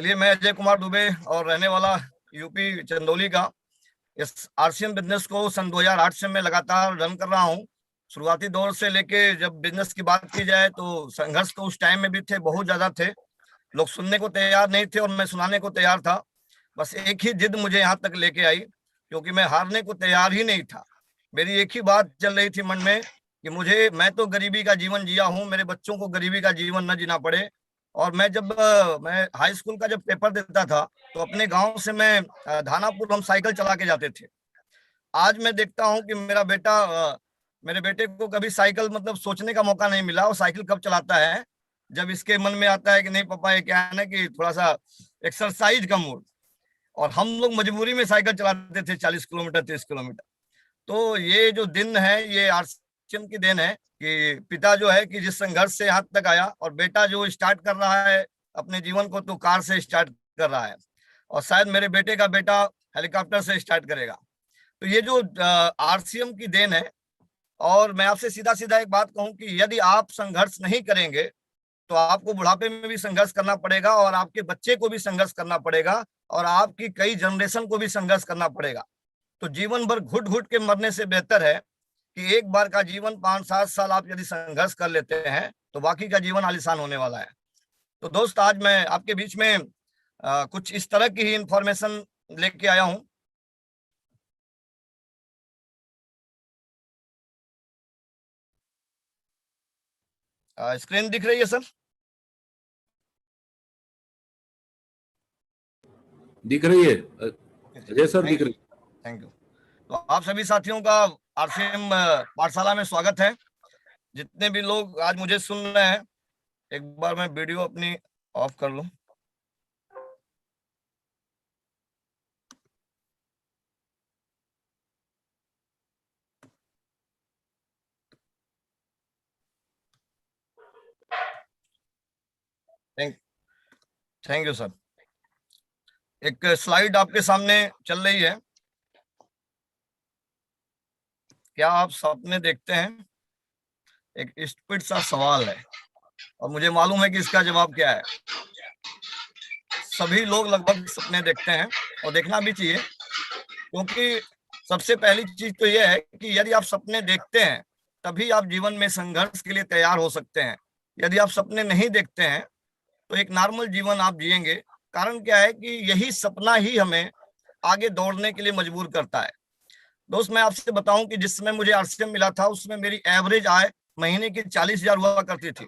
चलिए, मैं अजय कुमार दुबे और रहने वाला यूपी चंदौली का। इस आरसीएम बिजनेस को सन 2008 से मैं लगातार रन कर रहा हूँ। शुरुआती दौर से लेके जब बिजनेस की बात की जाए तो संघर्ष तो उस टाइम में भी थे, बहुत ज्यादा थे। लोग सुनने को तैयार नहीं थे और मैं सुनाने को तैयार था। बस एक ही जिद मुझे यहाँ तक लेके आई, क्योंकि मैं हारने को तैयार ही नहीं था। मेरी एक ही बात चल रही थी मन में कि मैं तो गरीबी का जीवन जिया हूँ, मेरे बच्चों को गरीबी का जीवन न जीना पड़े। और मैं हाई स्कूल का जब पेपर देता था तो अपने गांव से मैं धानापुर हम साइकिल चला के जाते थे। आज मैं देखता हूँ कि मेरे बेटे को कभी साइकिल मतलब सोचने का मौका नहीं मिला, और साइकिल कब चलाता है जब इसके मन में आता है कि नहीं पापा, ये क्या है ना कि थोड़ा सा एक्सरसाइज का मूड। और हम लोग मजबूरी में साइकिल चलाते थे 40 किलोमीटर 30 किलोमीटर। तो ये जो दिन है ये आरसीएम की देन है कि पिता जो है कि जिस संघर्ष से यहाँ तक आया, और बेटा जो स्टार्ट कर रहा है अपने जीवन को तो कार से स्टार्ट कर रहा है, और शायद मेरे बेटे का बेटा हेलीकॉप्टर से स्टार्ट करेगा। तो ये जो आरसीएम की देन है। और मैं आपसे सीधा सीधा एक बात कहूं कि यदि आप संघर्ष नहीं करेंगे तो आपको बुढ़ापे में भी संघर्ष करना पड़ेगा, और आपके बच्चे को भी संघर्ष करना पड़ेगा, और आपकी कई जनरेशन को भी संघर्ष करना पड़ेगा। तो जीवन भर घुट घुट के मरने से बेहतर है कि एक बार का जीवन 5-7 साल आप यदि संघर्ष कर लेते हैं तो बाकी का जीवन आलिशान होने वाला है। तो दोस्त, आज मैं आपके बीच में कुछ इस तरह की ही इंफॉर्मेशन लेके आया हूं। स्क्रीन दिख रही है सर? दिख रही है अजय सर, दिख रही है। Thank you. तो आप सभी साथियों का आरसीएम पाठशाला में स्वागत है। जितने भी लोग आज मुझे सुन रहे हैं, एक बार मैं वीडियो अपनी ऑफ कर लूं। Thank you sir. एक स्लाइड आपके सामने चल रही है। क्या आप सपने देखते हैं? एक स्टूपिड सा सवाल है, और मुझे मालूम है कि इसका जवाब क्या है। सभी लोग लगभग सपने देखते हैं, और देखना भी चाहिए, क्योंकि सबसे पहली चीज तो यह है कि यदि आप सपने देखते हैं तभी आप जीवन में संघर्ष के लिए तैयार हो सकते हैं। यदि आप सपने नहीं देखते हैं तो एक नॉर्मल जीवन आप जिएंगे। कारण क्या है कि यही सपना ही हमें आगे दौड़ने के लिए मजबूर करता है। दोस्त, मैं आपसे बताऊं कि जिस समय मुझे आरसीएम मिला था उसमें मेरी एवरेज आय महीने की 40,000 हुआ करती थी,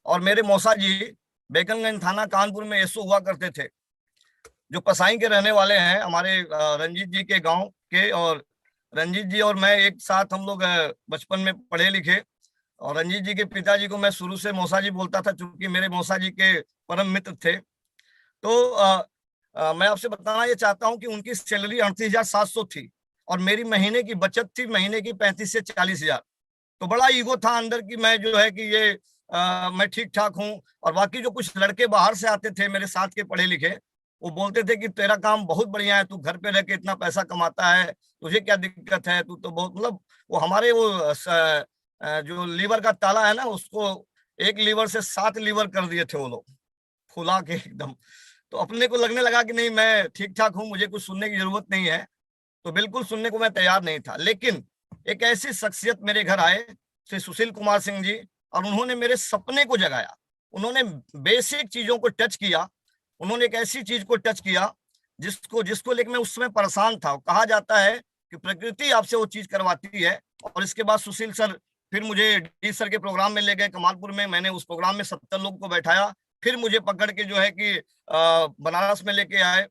और मेरे मौसा जी बेकनगंज थाना कानपुर में एसओ हुआ करते थे, जो पसाई के रहने वाले हैं, हमारे रंजीत जी के गांव के। और रंजीत जी और मैं एक साथ हम लोग बचपन में पढ़े लिखे। और रंजीत जी के पिताजी को मैं शुरू से मौसा जी बोलता था, क्योंकि मेरे मौसा जी के परम मित्र थे। तो मैं आपसे बताना ये चाहता हूं कि उनकी सैलरी 38,700 थी, और मेरी महीने की बचत थी महीने की 35 से 40,000। तो बड़ा ईगो था अंदर की मैं जो है कि मैं ठीक ठाक हूँ। और बाकी जो कुछ लड़के बाहर से आते थे मेरे साथ के पढ़े लिखे, वो बोलते थे कि तेरा काम बहुत बढ़िया है, तू घर पे रह के इतना पैसा कमाता है, तुझे क्या दिक्कत है, तू तो बहुत मतलब वो हमारे जो लीवर का ताला है ना, उसको एक लीवर से 7 लीवर कर दिए थे वो लोग, फुला के एकदम। तो अपने को लगने लगा कि नहीं, मैं ठीक ठाक हूँ, मुझे कुछ सुनने की जरूरत नहीं है। तो बिल्कुल सुनने को मैं तैयार नहीं था। लेकिन एक ऐसी शख्सियत मेरे घर आए, श्री सुशील कुमार सिंह जी, और उन्होंने मेरे सपने को जगाया। उन्होंने बेसिक चीजों को टच किया। उन्होंने एक ऐसी चीज को टच किया जिसको जिसको लेकर मैं उस समय परेशान था। कहा जाता है कि प्रकृति आपसे वो चीज करवाती है। और इसके बाद सुशील सर फिर मुझे डी सर के प्रोग्राम में ले गए कमालपुर में। मैंने उस प्रोग्राम में 70 लोग को बैठाया। फिर मुझे पकड़ के जो है कि बनारस में लेके आए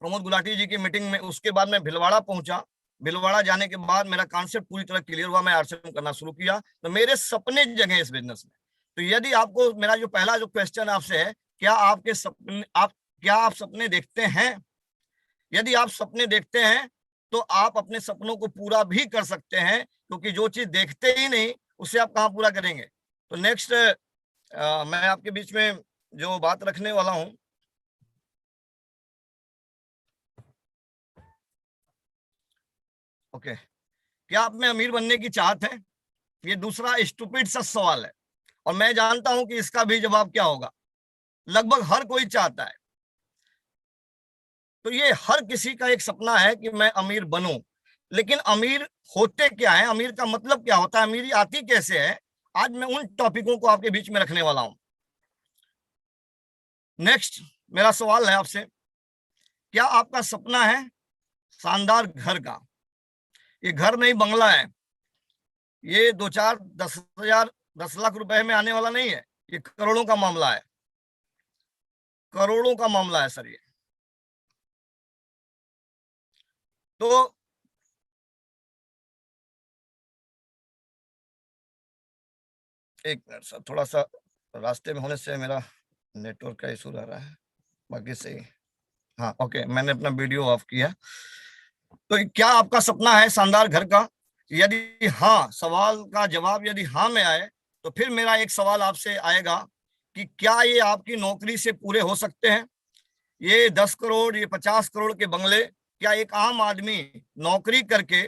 प्रमोद गुलाटी जी की मीटिंग में। उसके बाद मैं भिलवाड़ा पहुंचा। भिलवाड़ा जाने के बाद मेरा कॉन्सेप्ट पूरी तरह क्लियर हुआ, मैं आरसीएम करना शुरू किया। तो मेरे सपने जगह इस बिजनेस में। तो यदि आपको मेरा जो पहला जो क्वेश्चन आपसे है, क्या आप सपने देखते हैं? यदि आप सपने देखते हैं तो आप अपने सपनों को पूरा भी कर सकते हैं, क्योंकि जो चीज देखते ही नहीं उसे आप कहां पूरा करेंगे। तो नेक्स्ट मैं आपके बीच में जो बात रखने वाला हूं, ओके, क्या आप में अमीर बनने की चाहत है? ये दूसरा स्टूपिड सा सवाल है, और मैं जानता हूं कि इसका भी जवाब क्या होगा। लगभग हर कोई चाहता है। तो ये हर किसी का एक सपना है कि मैं अमीर बनूं, लेकिन अमीर होते क्या है, अमीर का मतलब क्या होता है, अमीरी आती कैसे है, आज मैं उन टॉपिकों को आपके बीच में रखने वाला हूं। नेक्स्ट मेरा सवाल है आपसे, क्या आपका सपना है शानदार घर का? ये घर नहीं, बंगला है। ये 2-4 10,000 10 लाख रुपए में आने वाला नहीं है, ये करोड़ों का मामला है, करोड़ों का मामला है सर ये। तो एक मिनट सर, थोड़ा सा रास्ते में होने से मेरा नेटवर्क का इशू रह रहा है, बाकी सही। हाँ ओके, मैंने अपना वीडियो ऑफ किया। तो क्या आपका सपना है शानदार घर का? यदि हाँ, सवाल का जवाब यदि हाँ में आए, तो फिर मेरा एक सवाल आपसे आएगा कि क्या ये आपकी नौकरी से पूरे हो सकते हैं? ये 10 करोड़, ये 50 करोड़ के बंगले क्या एक आम आदमी नौकरी करके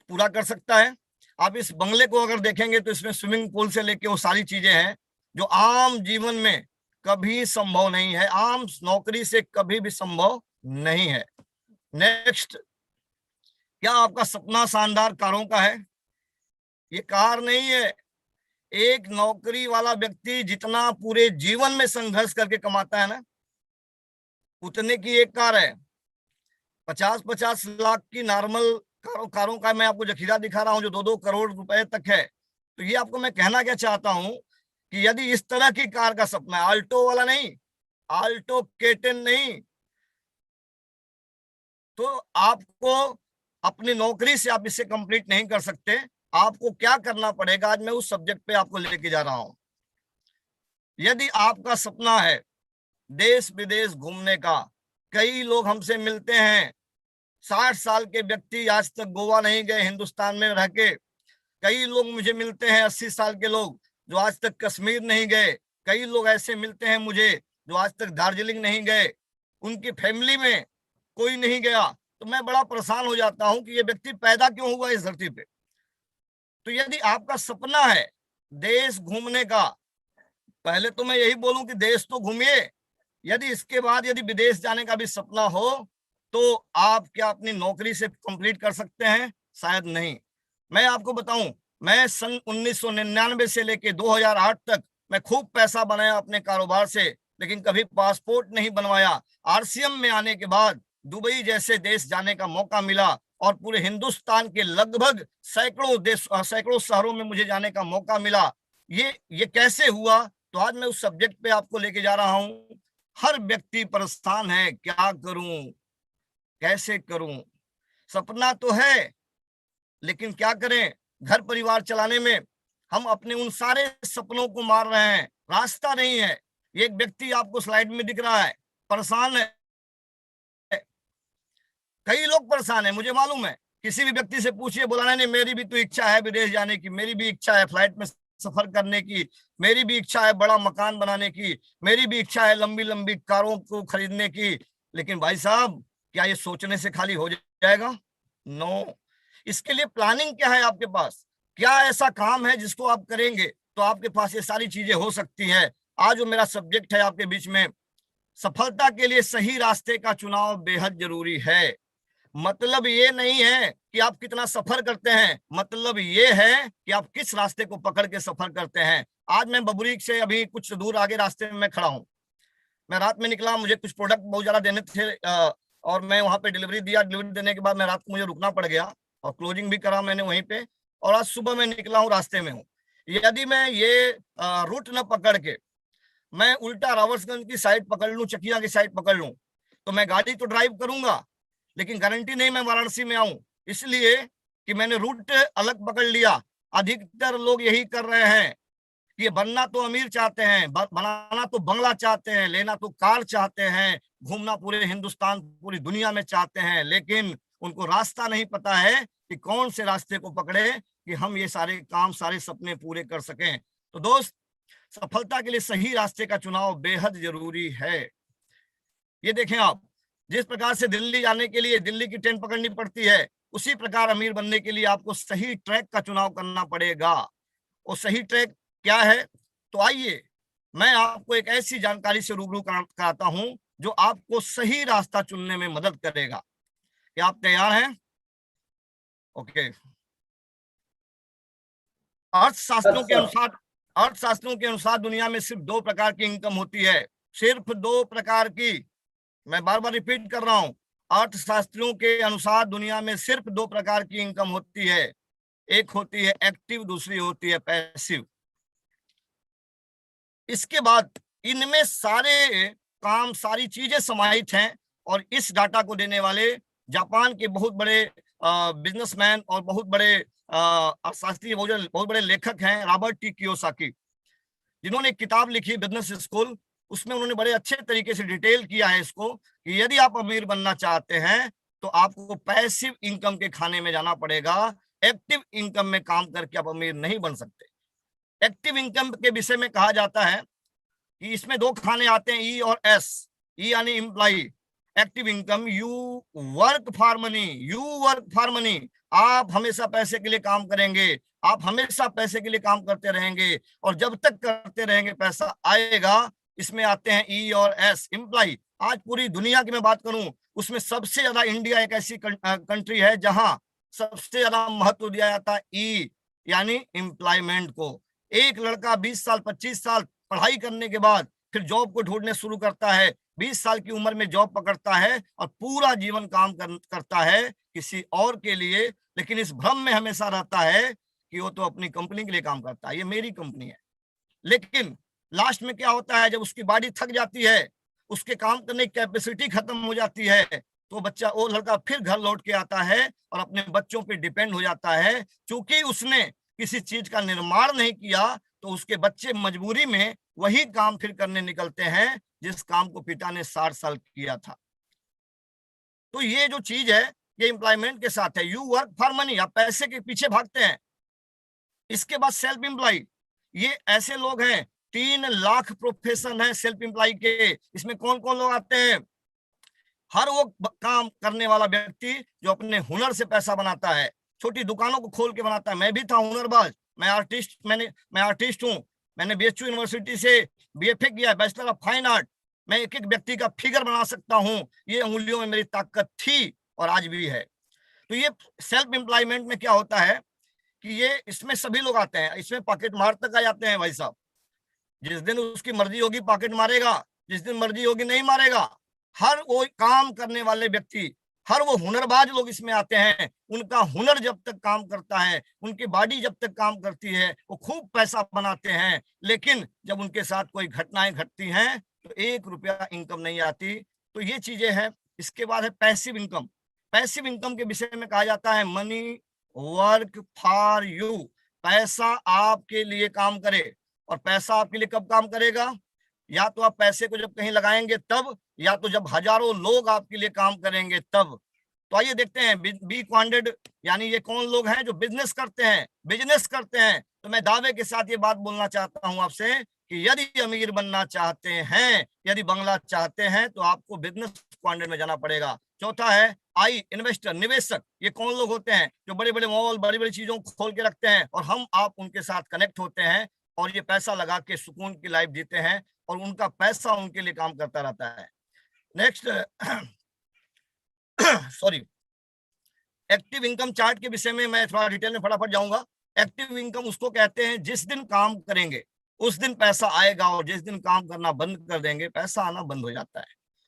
पूरा कर सकता है? आप इस बंगले को अगर देखेंगे तो इसमें स्विमिंग पूल से लेके वो सारी चीजें हैं जो आम जीवन में कभी संभव नहीं है, आम नौकरी से कभी भी संभव नहीं है। नेक्स्ट, क्या आपका सपना शानदार कारों का है? ये कार नहीं है। एक नौकरी वाला व्यक्ति जितना पूरे जीवन में संघर्ष करके कमाता है ना, उतने की एक कार है। 50-50 लाख की नॉर्मल कारों का मैं आपको जखीरा दिखा रहा हूं जो 2-2 करोड़ रुपए तक है। तो ये आपको मैं कहना क्या चाहता हूं कि यदि इस तरह की कार का सपना है, आल्टो वाला नहीं, आल्टो केटेन नहीं, तो आपको अपनी नौकरी से आप इसे कंप्लीट नहीं कर सकते। आपको क्या करना पड़ेगा, आज मैं उस सब्जेक्ट पे आपको लेके जा रहा हूं। यदि आपका सपना है देश विदेश घूमने का, कई लोग हमसे मिलते हैं, 60 साल के व्यक्ति आज तक गोवा नहीं गए हिंदुस्तान में रह के। कई लोग मुझे मिलते हैं 80 साल के लोग जो आज तक कश्मीर नहीं गए। कई लोग ऐसे मिलते हैं मुझे जो आज तक दार्जिलिंग नहीं गए, उनकी फैमिली में कोई नहीं गया। तो मैं बड़ा परेशान हो जाता हूं कि ये व्यक्ति पैदा क्यों हुआ इस धरती पे। तो यदि आपका सपना है देश घूमने का, पहले तो मैं यही बोलूं कि देश तो घूमिए, यदि इसके बाद यदि विदेश जाने का भी सपना हो तो आप क्या अपनी नौकरी से कंप्लीट कर सकते हैं? शायद नहीं। मैं आपको बताऊं, मैं सन 1999 से लेके 2008 तक मैं खूब पैसा बनाया अपने कारोबार से, लेकिन कभी पासपोर्ट नहीं बनवाया। आरसीएम में आने के बाद दुबई जैसे देश जाने का मौका मिला और पूरे हिंदुस्तान के लगभग सैकड़ों शहरों में मुझे जाने का मौका मिला। ये कैसे हुआ? तो आज मैं उस सब्जेक्ट पे आपको लेके जा रहा हूं। हर व्यक्ति परेशान है, क्या करूं, कैसे करूं? सपना तो है, लेकिन क्या करें, घर परिवार चलाने में हम अपने उन सारे सपनों को मार रहे हैं, रास्ता नहीं है। एक व्यक्ति आपको स्लाइड में दिख रहा है, परेशान है। कई लोग परेशान है, मुझे मालूम है। किसी भी व्यक्ति से पूछिए, बोला नहीं मेरी भी तो इच्छा है विदेश जाने की, मेरी भी इच्छा है फ्लाइट में सफर करने की, मेरी भी इच्छा है बड़ा मकान बनाने की, मेरी भी इच्छा है लंबी लंबी कारों को खरीदने की। लेकिन भाई साहब, क्या ये सोचने से खाली हो जाएगा? नो। इसके लिए प्लानिंग क्या है आपके पास? क्या ऐसा काम है जिसको आप करेंगे तो आपके पास ये सारी चीजें हो सकती है? आज जो मेरा सब्जेक्ट है आपके बीच में, सफलता के लिए सही रास्ते का चुनाव बेहद जरूरी है। मतलब ये नहीं है कि आप कितना सफर करते हैं, मतलब ये है कि आप किस रास्ते को पकड़ के सफर करते हैं। आज मैं बबुरी से अभी कुछ दूर आगे रास्ते में मैं खड़ा हूं। मैं रात में निकला, मुझे कुछ प्रोडक्ट बहुत ज्यादा देने थे और मैं वहां पे डिलीवरी दिया। डिलीवरी देने के बाद मैं रात को मुझे रुकना पड़ गया और क्लोजिंग भी करा मैंने वहीं पे, और आज सुबह मैं निकला हूँ, रास्ते में हूँ। यदि मैं ये रूट न पकड़ के मैं उल्टा रावर्सगंज की साइड पकड़ लूं, चकिया की साइड पकड़ लूं, तो मैं गाड़ी तो ड्राइव करूंगा, लेकिन गारंटी नहीं मैं वाराणसी में आऊं, इसलिए कि मैंने रूट अलग पकड़ लिया। अधिकतर लोग यही कर रहे हैं कि बनना तो अमीर चाहते हैं, बनाना तो बंगला चाहते हैं, लेना तो कार चाहते हैं, घूमना पूरे हिंदुस्तान पूरी दुनिया में चाहते हैं, लेकिन उनको रास्ता नहीं पता है कि कौन से रास्ते को पकड़े कि हम ये सारे काम, सारे सपने पूरे कर सकें। तो दोस्त, सफलता के लिए सही रास्ते का चुनाव बेहद जरूरी है। ये देखें आप, जिस प्रकार से दिल्ली जाने के लिए दिल्ली की ट्रेन पकड़नी पड़ती है, उसी प्रकार अमीर बनने के लिए आपको सही ट्रैक का चुनाव करना पड़ेगा। और सही ट्रैक क्या है? तो आइए मैं आपको एक ऐसी जानकारी से रूबरू कराता हूं जो आपको सही रास्ता चुनने में मदद करेगा। क्या आप तैयार हैं? ओके। अर्थशास्त्रों के अनुसार दुनिया में सिर्फ 2 प्रकार की इनकम होती है, सिर्फ 2 प्रकार की। मैं बार बार रिपीट कर रहा हूं, अर्थशास्त्रियों के अनुसार दुनिया में सिर्फ 2 प्रकार की इनकम होती है, एक होती है एक्टिव, दूसरी होती है पैसिव। इसके बाद इनमें सारे काम, सारी चीजें समाहित हैं, और इस डाटा को देने वाले जापान के बहुत बड़े बिजनेसमैन और बहुत बड़े अर्थशास्त्री, बहुत बड़े लेखक हैं, रॉबर्ट टी कियोसाकी, जिन्होंने एक किताब लिखी बिजनेस स्कूल। उसमें उन्होंने बड़े अच्छे तरीके से डिटेल किया है इसको कि यदि आप अमीर बनना चाहते हैं तो आपको पैसिव इनकम के खाने में जाना पड़ेगा, एक्टिव इनकम में काम करके आप अमीर नहीं बन सकते। एक्टिव इनकम के विषय में कहा जाता है कि इसमें 2 खाने आते हैं, ई और एस। ई यानी employee, active income, you work for money, you work for money, आप हमेशा पैसे के लिए काम करेंगे, आप हमेशा पैसे के लिए काम करते रहेंगे, और जब तक करते रहेंगे पैसा आएगा। इसमें आते हैं ई और एस, एम्प्लॉई। आज पूरी दुनिया की मैं बात करूं, उसमें सबसे ज्यादा इंडिया एक ऐसी कंट्री है जहां सबसे ज्यादा महत्व दिया जाता है ई यानी एम्प्लॉयमेंट को। एक लड़का 20 साल 25 साल पढ़ाई करने के बाद फिर जॉब को ढूंढने शुरू करता है, 20 साल की उम्र में जॉब पकड़ता है और पूरा जीवन काम करता है किसी और के लिए, लेकिन इस भ्रम में हमेशा रहता है कि वो तो अपनी कंपनी के लिए काम करता है, ये मेरी कंपनी है। लेकिन लास्ट में क्या होता है, जब उसकी बॉडी थक जाती है, उसके काम करने की कैपेसिटी खत्म हो जाती है, तो वो लड़का फिर घर लौट के आता है और अपने बच्चों पे डिपेंड हो जाता है। क्योंकि उसने किसी चीज का निर्माण नहीं किया तो उसके बच्चे मजबूरी में वही काम फिर करने निकलते हैं जिस काम को पिता ने 60 साल किया था। तो ये जो चीज है ये एम्प्लॉयमेंट के साथ है, यू वर्क फॉर मनी, आप पैसे के पीछे भागते हैं। इसके बाद सेल्फ एम्प्लॉय, ये ऐसे लोग हैं, 3 लाख प्रोफेशन है सेल्फ एम्प्लॉय के। इसमें कौन कौन लोग आते हैं? हर वो काम करने वाला व्यक्ति जो अपने हुनर से पैसा बनाता है, छोटी दुकानों को खोल के बनाता है। मैं भी था हुनरबाज, मैं आर्टिस्ट हूँ। मैंने बीएचयू यूनिवर्सिटी से बीएफए किया, बैचलर ऑफ फाइन आर्ट। मैं एक एक व्यक्ति का फिगर बना सकता हूँ, ये उंगलियों में मेरी ताकत थी और आज भी है। तो ये सेल्फ एम्प्लॉयमेंट में क्या होता है कि ये इसमें सभी लोग आते हैं, इसमें पॉकेट मार तक आ जाते हैं भाई साहब। जिस दिन उसकी मर्जी होगी पॉकेट मारेगा, जिस दिन मर्जी होगी नहीं मारेगा। हर वो काम करने वाले व्यक्ति, हर वो हुनरबाज लोग इसमें आते हैं। उनका हुनर जब तक काम करता है, उनकी बॉडी जब तक काम करती है, वो खूब पैसा बनाते हैं। लेकिन जब उनके साथ कोई घटनाएं घटती हैं तो 1 रुपया इनकम नहीं आती। तो ये चीजें हैं। इसके बाद है पैसिव इनकम। पैसिव इनकम के विषय में कहा जाता है मनी वर्क फॉर यू, पैसा आपके लिए काम करे। और पैसा आपके लिए कब काम करेगा? या तो आप पैसे को जब कहीं लगाएंगे तब, या तो जब हजारों लोग आपके लिए काम करेंगे तब। तो आइए देखते हैं बी क्वांटेड यानी ये कौन लोग हैं जो बिजनेस करते हैं। तो मैं दावे के साथ ये बात बोलना चाहता हूं आपसे कि यदि अमीर बनना चाहते हैं, यदि बंगला चाहते हैं, तो आपको बिजनेस क्वांटेड में जाना पड़ेगा। चौथा है आई, इन्वेस्टर, निवेशक। ये कौन लोग होते हैं जो बड़े बड़े मॉल, बड़ी बड़ी चीजों को खोल के रखते हैं और हम आप उनके साथ कनेक्ट होते हैं और ये पैसा लगा के सुकून की लाइफ जीते हैं और उनका पैसा उनके लिए काम करता रहता है। Next sorry, active income chart के विषय में मैं थोड़ा डिटेल में फटाफट जाऊंगा। एक्टिव इनकम उसको कहते हैं जिस दिन काम करेंगे उस दिन पैसा आएगा, और जिस दिन काम करना बंद कर देंगे पैसा आना बंद हो जाता है।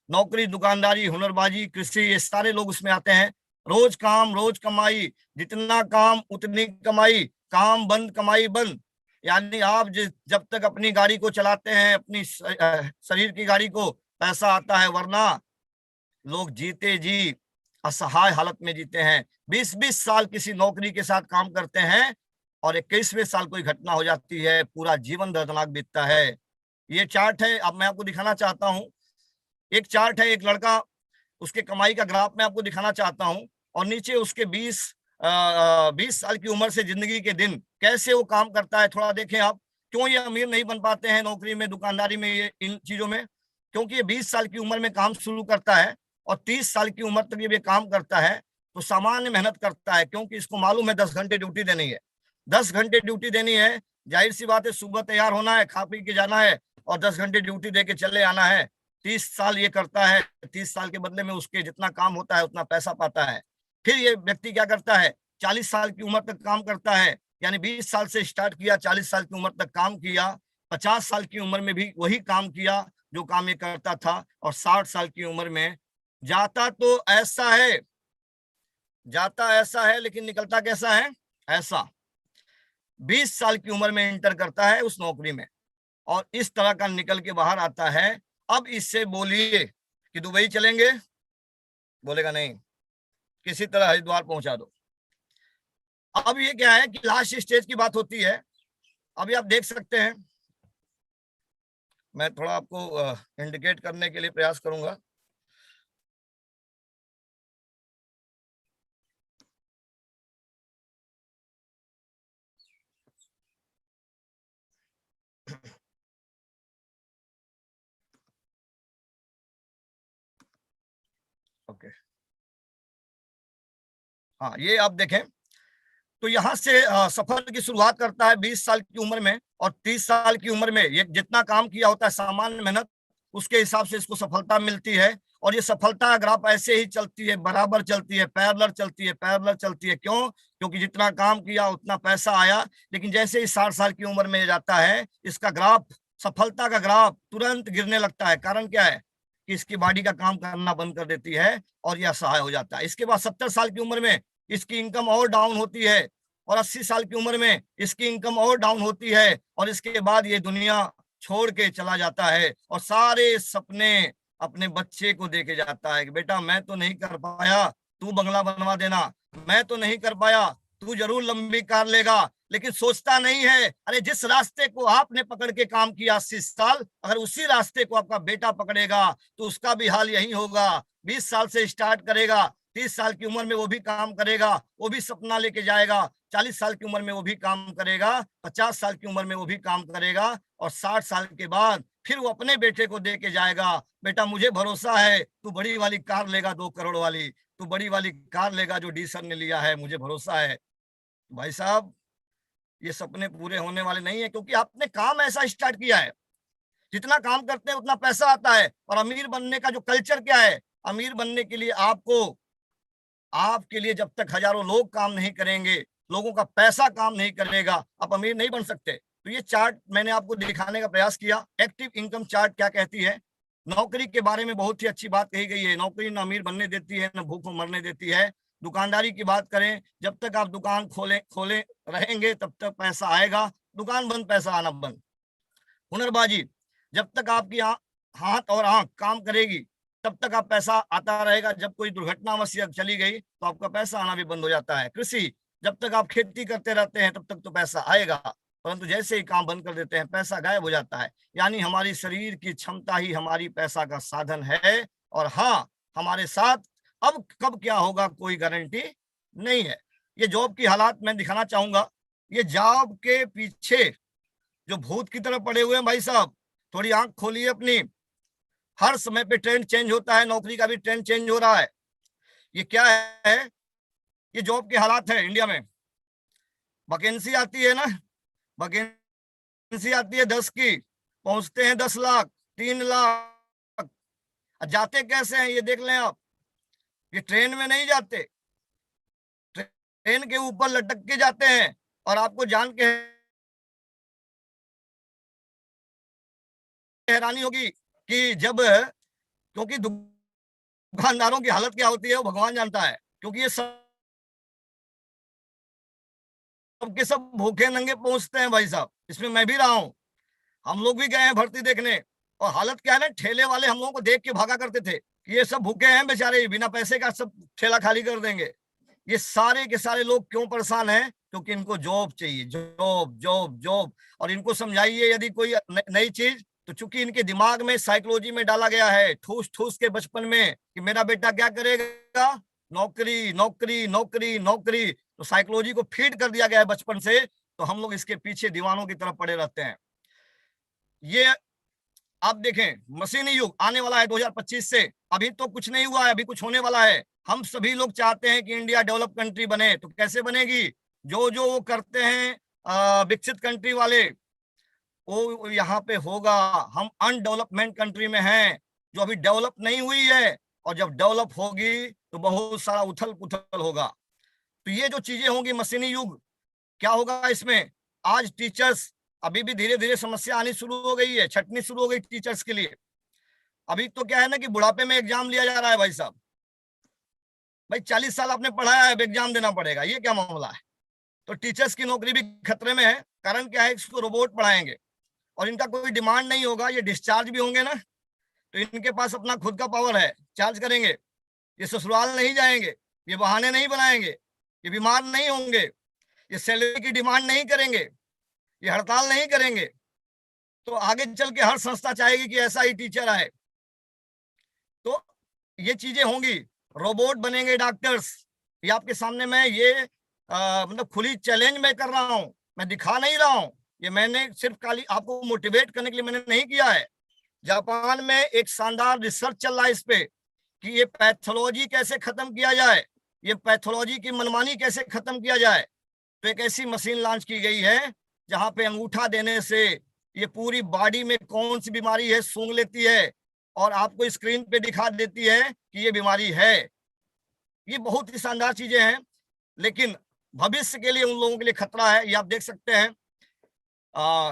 नौकरी, दुकानदारी, हुनरबाजी, कृषि, ये सारे लोग उसमें आते हैं। रोज काम रोज कमाई, जितना काम उतनी कमाई, काम बंद कमाई बंद। यानी आप जब तक अपनी गाड़ी को चलाते हैं, अपनी शरीर की गाड़ी को, पैसा आता है, वरना लोग जीते जी असहाय हालत में जीते हैं। 20-20 साल किसी नौकरी के साथ काम करते हैं और 21वें साल कोई घटना हो जाती है, पूरा जीवन दर्दनाक बीतता है। ये चार्ट है, अब मैं आपको दिखाना चाहता हूँ। एक चार्ट है, एक लड़का, उसके कमाई का ग्राफ मैं आपको दिखाना चाहता हूँ, और नीचे उसके 20 साल की उम्र से जिंदगी के दिन कैसे वो काम करता है। थोड़ा देखें आप, क्यों ये अमीर नहीं बन पाते हैं नौकरी में, दुकानदारी में, ये इन चीजों में? क्योंकि ये 20 साल की उम्र में काम शुरू करता है और 30 साल की उम्र तक ये काम करता है, तो सामान्य मेहनत करता है, क्योंकि इसको मालूम है 10 घंटे ड्यूटी देनी है। 10 घंटे ड्यूटी देनी है, जाहिर सी बात है सुबह तैयार होना है, खा पी के जाना है और 10 घंटे ड्यूटी दे के चले आना है। 30 साल ये करता है, 30 साल के बदले में उसके जितना काम होता है उतना पैसा पाता है। फिर ये व्यक्ति क्या करता है, 40 साल की उम्र तक काम करता है, यानी 20 साल से स्टार्ट किया, 40 साल की उम्र तक काम किया, 50 साल की उम्र में भी वही काम किया जो काम ये करता था, और 60 साल की उम्र में जाता तो ऐसा है, जाता ऐसा है लेकिन निकलता कैसा है, ऐसा। 20 साल की उम्र में इंटर करता है उस नौकरी में, और इस तरह का निकल के बाहर आता है। अब इससे बोलिए कि दुबई चलेंगे, बोलेगा नहीं, किसी तरह हरिद्वार पहुंचा दो। अब ये क्या है कि लास्ट स्टेज की बात होती है। अभी आप देख सकते हैं, मैं थोड़ा आपको इंडिकेट करने के लिए प्रयास करूंगा। ओके, हाँ, ये आप देखें तो यहाँ से सफर की शुरुआत करता है 20 साल की उम्र में, और 30 साल की उम्र में ये जितना काम किया होता है सामान्य मेहनत, उसके हिसाब से इसको सफलता मिलती है। और ये सफलता का ग्राफ ऐसे ही चलती है, बराबर चलती है, पैरेलल चलती है, पैरेलल चलती है। क्यों? क्योंकि जितना काम किया उतना पैसा आया। लेकिन जैसे ही 60 साल की उम्र में जाता है, इसका ग्राफ, सफलता का ग्राफ तुरंत गिरने लगता है। कारण क्या है कि इसकी बॉडी का काम करना बंद कर देती है और यह असहाय हो जाता है। इसके बाद 70 साल की उम्र में इसकी इनकम और डाउन होती है, और 80 साल की उम्र में इसकी इनकम और डाउन होती है, और इसके बाद ये दुनिया छोड़ के चला जाता है और सारे सपने अपने बच्चे को देके जाता है कि बेटा मैं तो नहीं कर पाया, तू बंगला बनवा देना, मैं तो नहीं कर पाया, तू जरूर लंबी कार लेगा। लेकिन सोचता नहीं है, अरे जिस रास्ते को आपने पकड़ के काम किया 80 साल, अगर उसी रास्ते को आपका बेटा पकड़ेगा तो उसका भी हाल यही होगा। 20 साल से स्टार्ट करेगा, 30 साल की उम्र में वो भी काम करेगा, वो भी सपना लेके जाएगा, 40 साल की उम्र में वो भी काम करेगा, 50 साल की उम्र में वो भी काम करेगा, और 60 साल के बाद फिर वो अपने बेटे को दे के जाएगा, बेटा मुझे भरोसा है, तू बड़ी वाली कार लेगा, 2 करोड़ वाली, तू बड़ी वाली कार लेगा जो डी सर ने लिया है, मुझे भरोसा है। भाई साहब, ये सपने पूरे होने वाले नहीं है, क्योंकि आपने काम ऐसा स्टार्ट किया है। जितना काम करते हैं उतना पैसा आता है। और अमीर बनने का जो कल्चर क्या है, अमीर बनने के लिए आपको, आपके लिए जब तक हजारों लोग काम नहीं करेंगे, लोगों का पैसा काम नहीं करेगा, आप अमीर नहीं बन सकते। तो ये चार्ट मैंने आपको दिखाने का प्रयास किया। एक्टिव इनकम चार्ट क्या कहती है, नौकरी के बारे में बहुत ही अच्छी बात कही गई है। नौकरी न अमीर बनने देती है, न भूख मरने देती है। दुकानदारी की बात करें, जब तक आप दुकान खोले खोले रहेंगे तब तक पैसा आएगा, दुकान बंद पैसा आना बंद। हुनरबाजी, जब तक आपकी हाथ और आंख काम करेगी तब तक आप पैसा आता रहेगा, जब कोई दुर्घटनावश चली गई तो आपका पैसा आना भी बंद हो जाता है। कृषि, जब तक आप खेती करते रहते हैं तब तक तो पैसा आएगा, परंतु जैसे ही काम बंद कर देते हैं पैसा गायब हो जाता है। यानी हमारी शरीर की क्षमता ही हमारी पैसा का साधन है। और हाँ, हमारे साथ अब कब क्या होगा कोई गारंटी नहीं है। ये जॉब की हालात मैं दिखाना चाहूंगा। ये जॉब के पीछे जो भूत की तरफ पड़े हुए हैं भाई साहब, थोड़ी आंख खोलिए अपनी। हर समय पे ट्रेंड चेंज होता है, नौकरी का भी ट्रेंड चेंज हो रहा है। ये क्या है, ये जॉब के हालात है इंडिया में। वैकेंसी आती है ना, वैकेंसी आती है 10 की, पहुंचते हैं 10 लाख, 3 लाख। जाते कैसे हैं ये देख लें आप, ये ट्रेन में नहीं जाते, ट्रेन के ऊपर लटक के जाते हैं। और आपको जान के हैरानी होगी कि जब, क्योंकि दुकानदारों की हालत क्या होती है वो भगवान जानता है, क्योंकि ये सब के सब भूखे नंगे पहुंचते हैं भाई साहब। इसमें मैं भी रहा हूं, हम लोग भी गए हैं भर्ती देखने, और हालत क्या है ना, ठेले वाले हम लोगों को देख के भागा करते थे कि ये सब भूखे हैं बेचारे, बिना पैसे का सब ठेला खाली कर देंगे। ये सारे के सारे लोग क्यों परेशान हैं, क्योंकि इनको जॉब चाहिए, जॉब जॉब जॉब। और इनको समझाइए यदि कोई नई चीज, तो चूंकि इनके दिमाग में साइकोलॉजी में डाला गया है ठूस ठूस के बचपन में कि मेरा बेटा क्या करेगा, नौकरी नौकरी नौकरी नौकरी, तो साइकोलॉजी को फीड कर दिया गया है बचपन से, तो हम लोग इसके पीछे दीवानों की तरफ पड़े रहते हैं। ये आप देखें, मशीनी युग आने वाला है 2025 से, अभी तो कुछ नहीं हुआ है, अभी कुछ होने वाला है। हम सभी लोग चाहते हैं कि इंडिया डेवलप कंट्री बने, तो कैसे बनेगी, जो जो वो करते हैं विकसित कंट्री वाले, वो यहाँ पे होगा। हम अनडेवलपमेंट कंट्री में हैं, जो अभी डेवलप नहीं हुई है, और जब डेवलप होगी तो बहुत सारा उथल पुथल होगा। तो ये जो चीजें होंगी मशीनी युग, क्या होगा इसमें? आज टीचर्स, अभी भी धीरे धीरे समस्या आनी शुरू हो गई है, छटनी शुरू हो गई टीचर्स के लिए। अभी तो क्या है ना कि बुढ़ापे में एग्जाम लिया जा रहा है भाई साहब। भाई 40 साल आपने पढ़ाया है, अब एग्जाम देना पड़ेगा, ये क्या मामला है? तो टीचर्स की नौकरी भी खतरे में है। कारण क्या है? इसको रोबोट पढ़ाएंगे और इनका कोई डिमांड नहीं होगा, ये डिस्चार्ज भी होंगे ना, तो इनके पास अपना खुद का पावर है, चार्ज करेंगे। ये ससुराल नहीं जाएंगे, ये बहाने नहीं बनाएंगे, ये बीमार नहीं होंगे, ये सैलरी की डिमांड नहीं करेंगे, ये हड़ताल नहीं करेंगे। तो आगे चल के हर संस्था चाहेगी कि ऐसा ही टीचर आए। तो ये चीजें होंगी, रोबोट बनेंगे डॉक्टर्स। ये आपके सामने मैं ये मतलब खुली चैलेंज मैं कर रहा हूं, मैं दिखा नहीं रहा हूं। ये मैंने सिर्फ खाली आपको मोटिवेट करने के लिए मैंने नहीं किया है। जापान में एक शानदार रिसर्च चल रहा है इस पे कि ये पैथोलॉजी कैसे खत्म किया जाए, ये पैथोलॉजी की मनमानी कैसे खत्म किया जाए। तो एक ऐसी मशीन लॉन्च की गई है जहां पे अंगूठा देने से ये पूरी बॉडी में कौन सी बीमारी है सूंघ लेती है और आपको स्क्रीन पे दिखा देती है कि ये बीमारी है। ये बहुत ही शानदार चीजें हैं, लेकिन भविष्य के लिए उन लोगों के लिए खतरा है। ये आप देख सकते हैं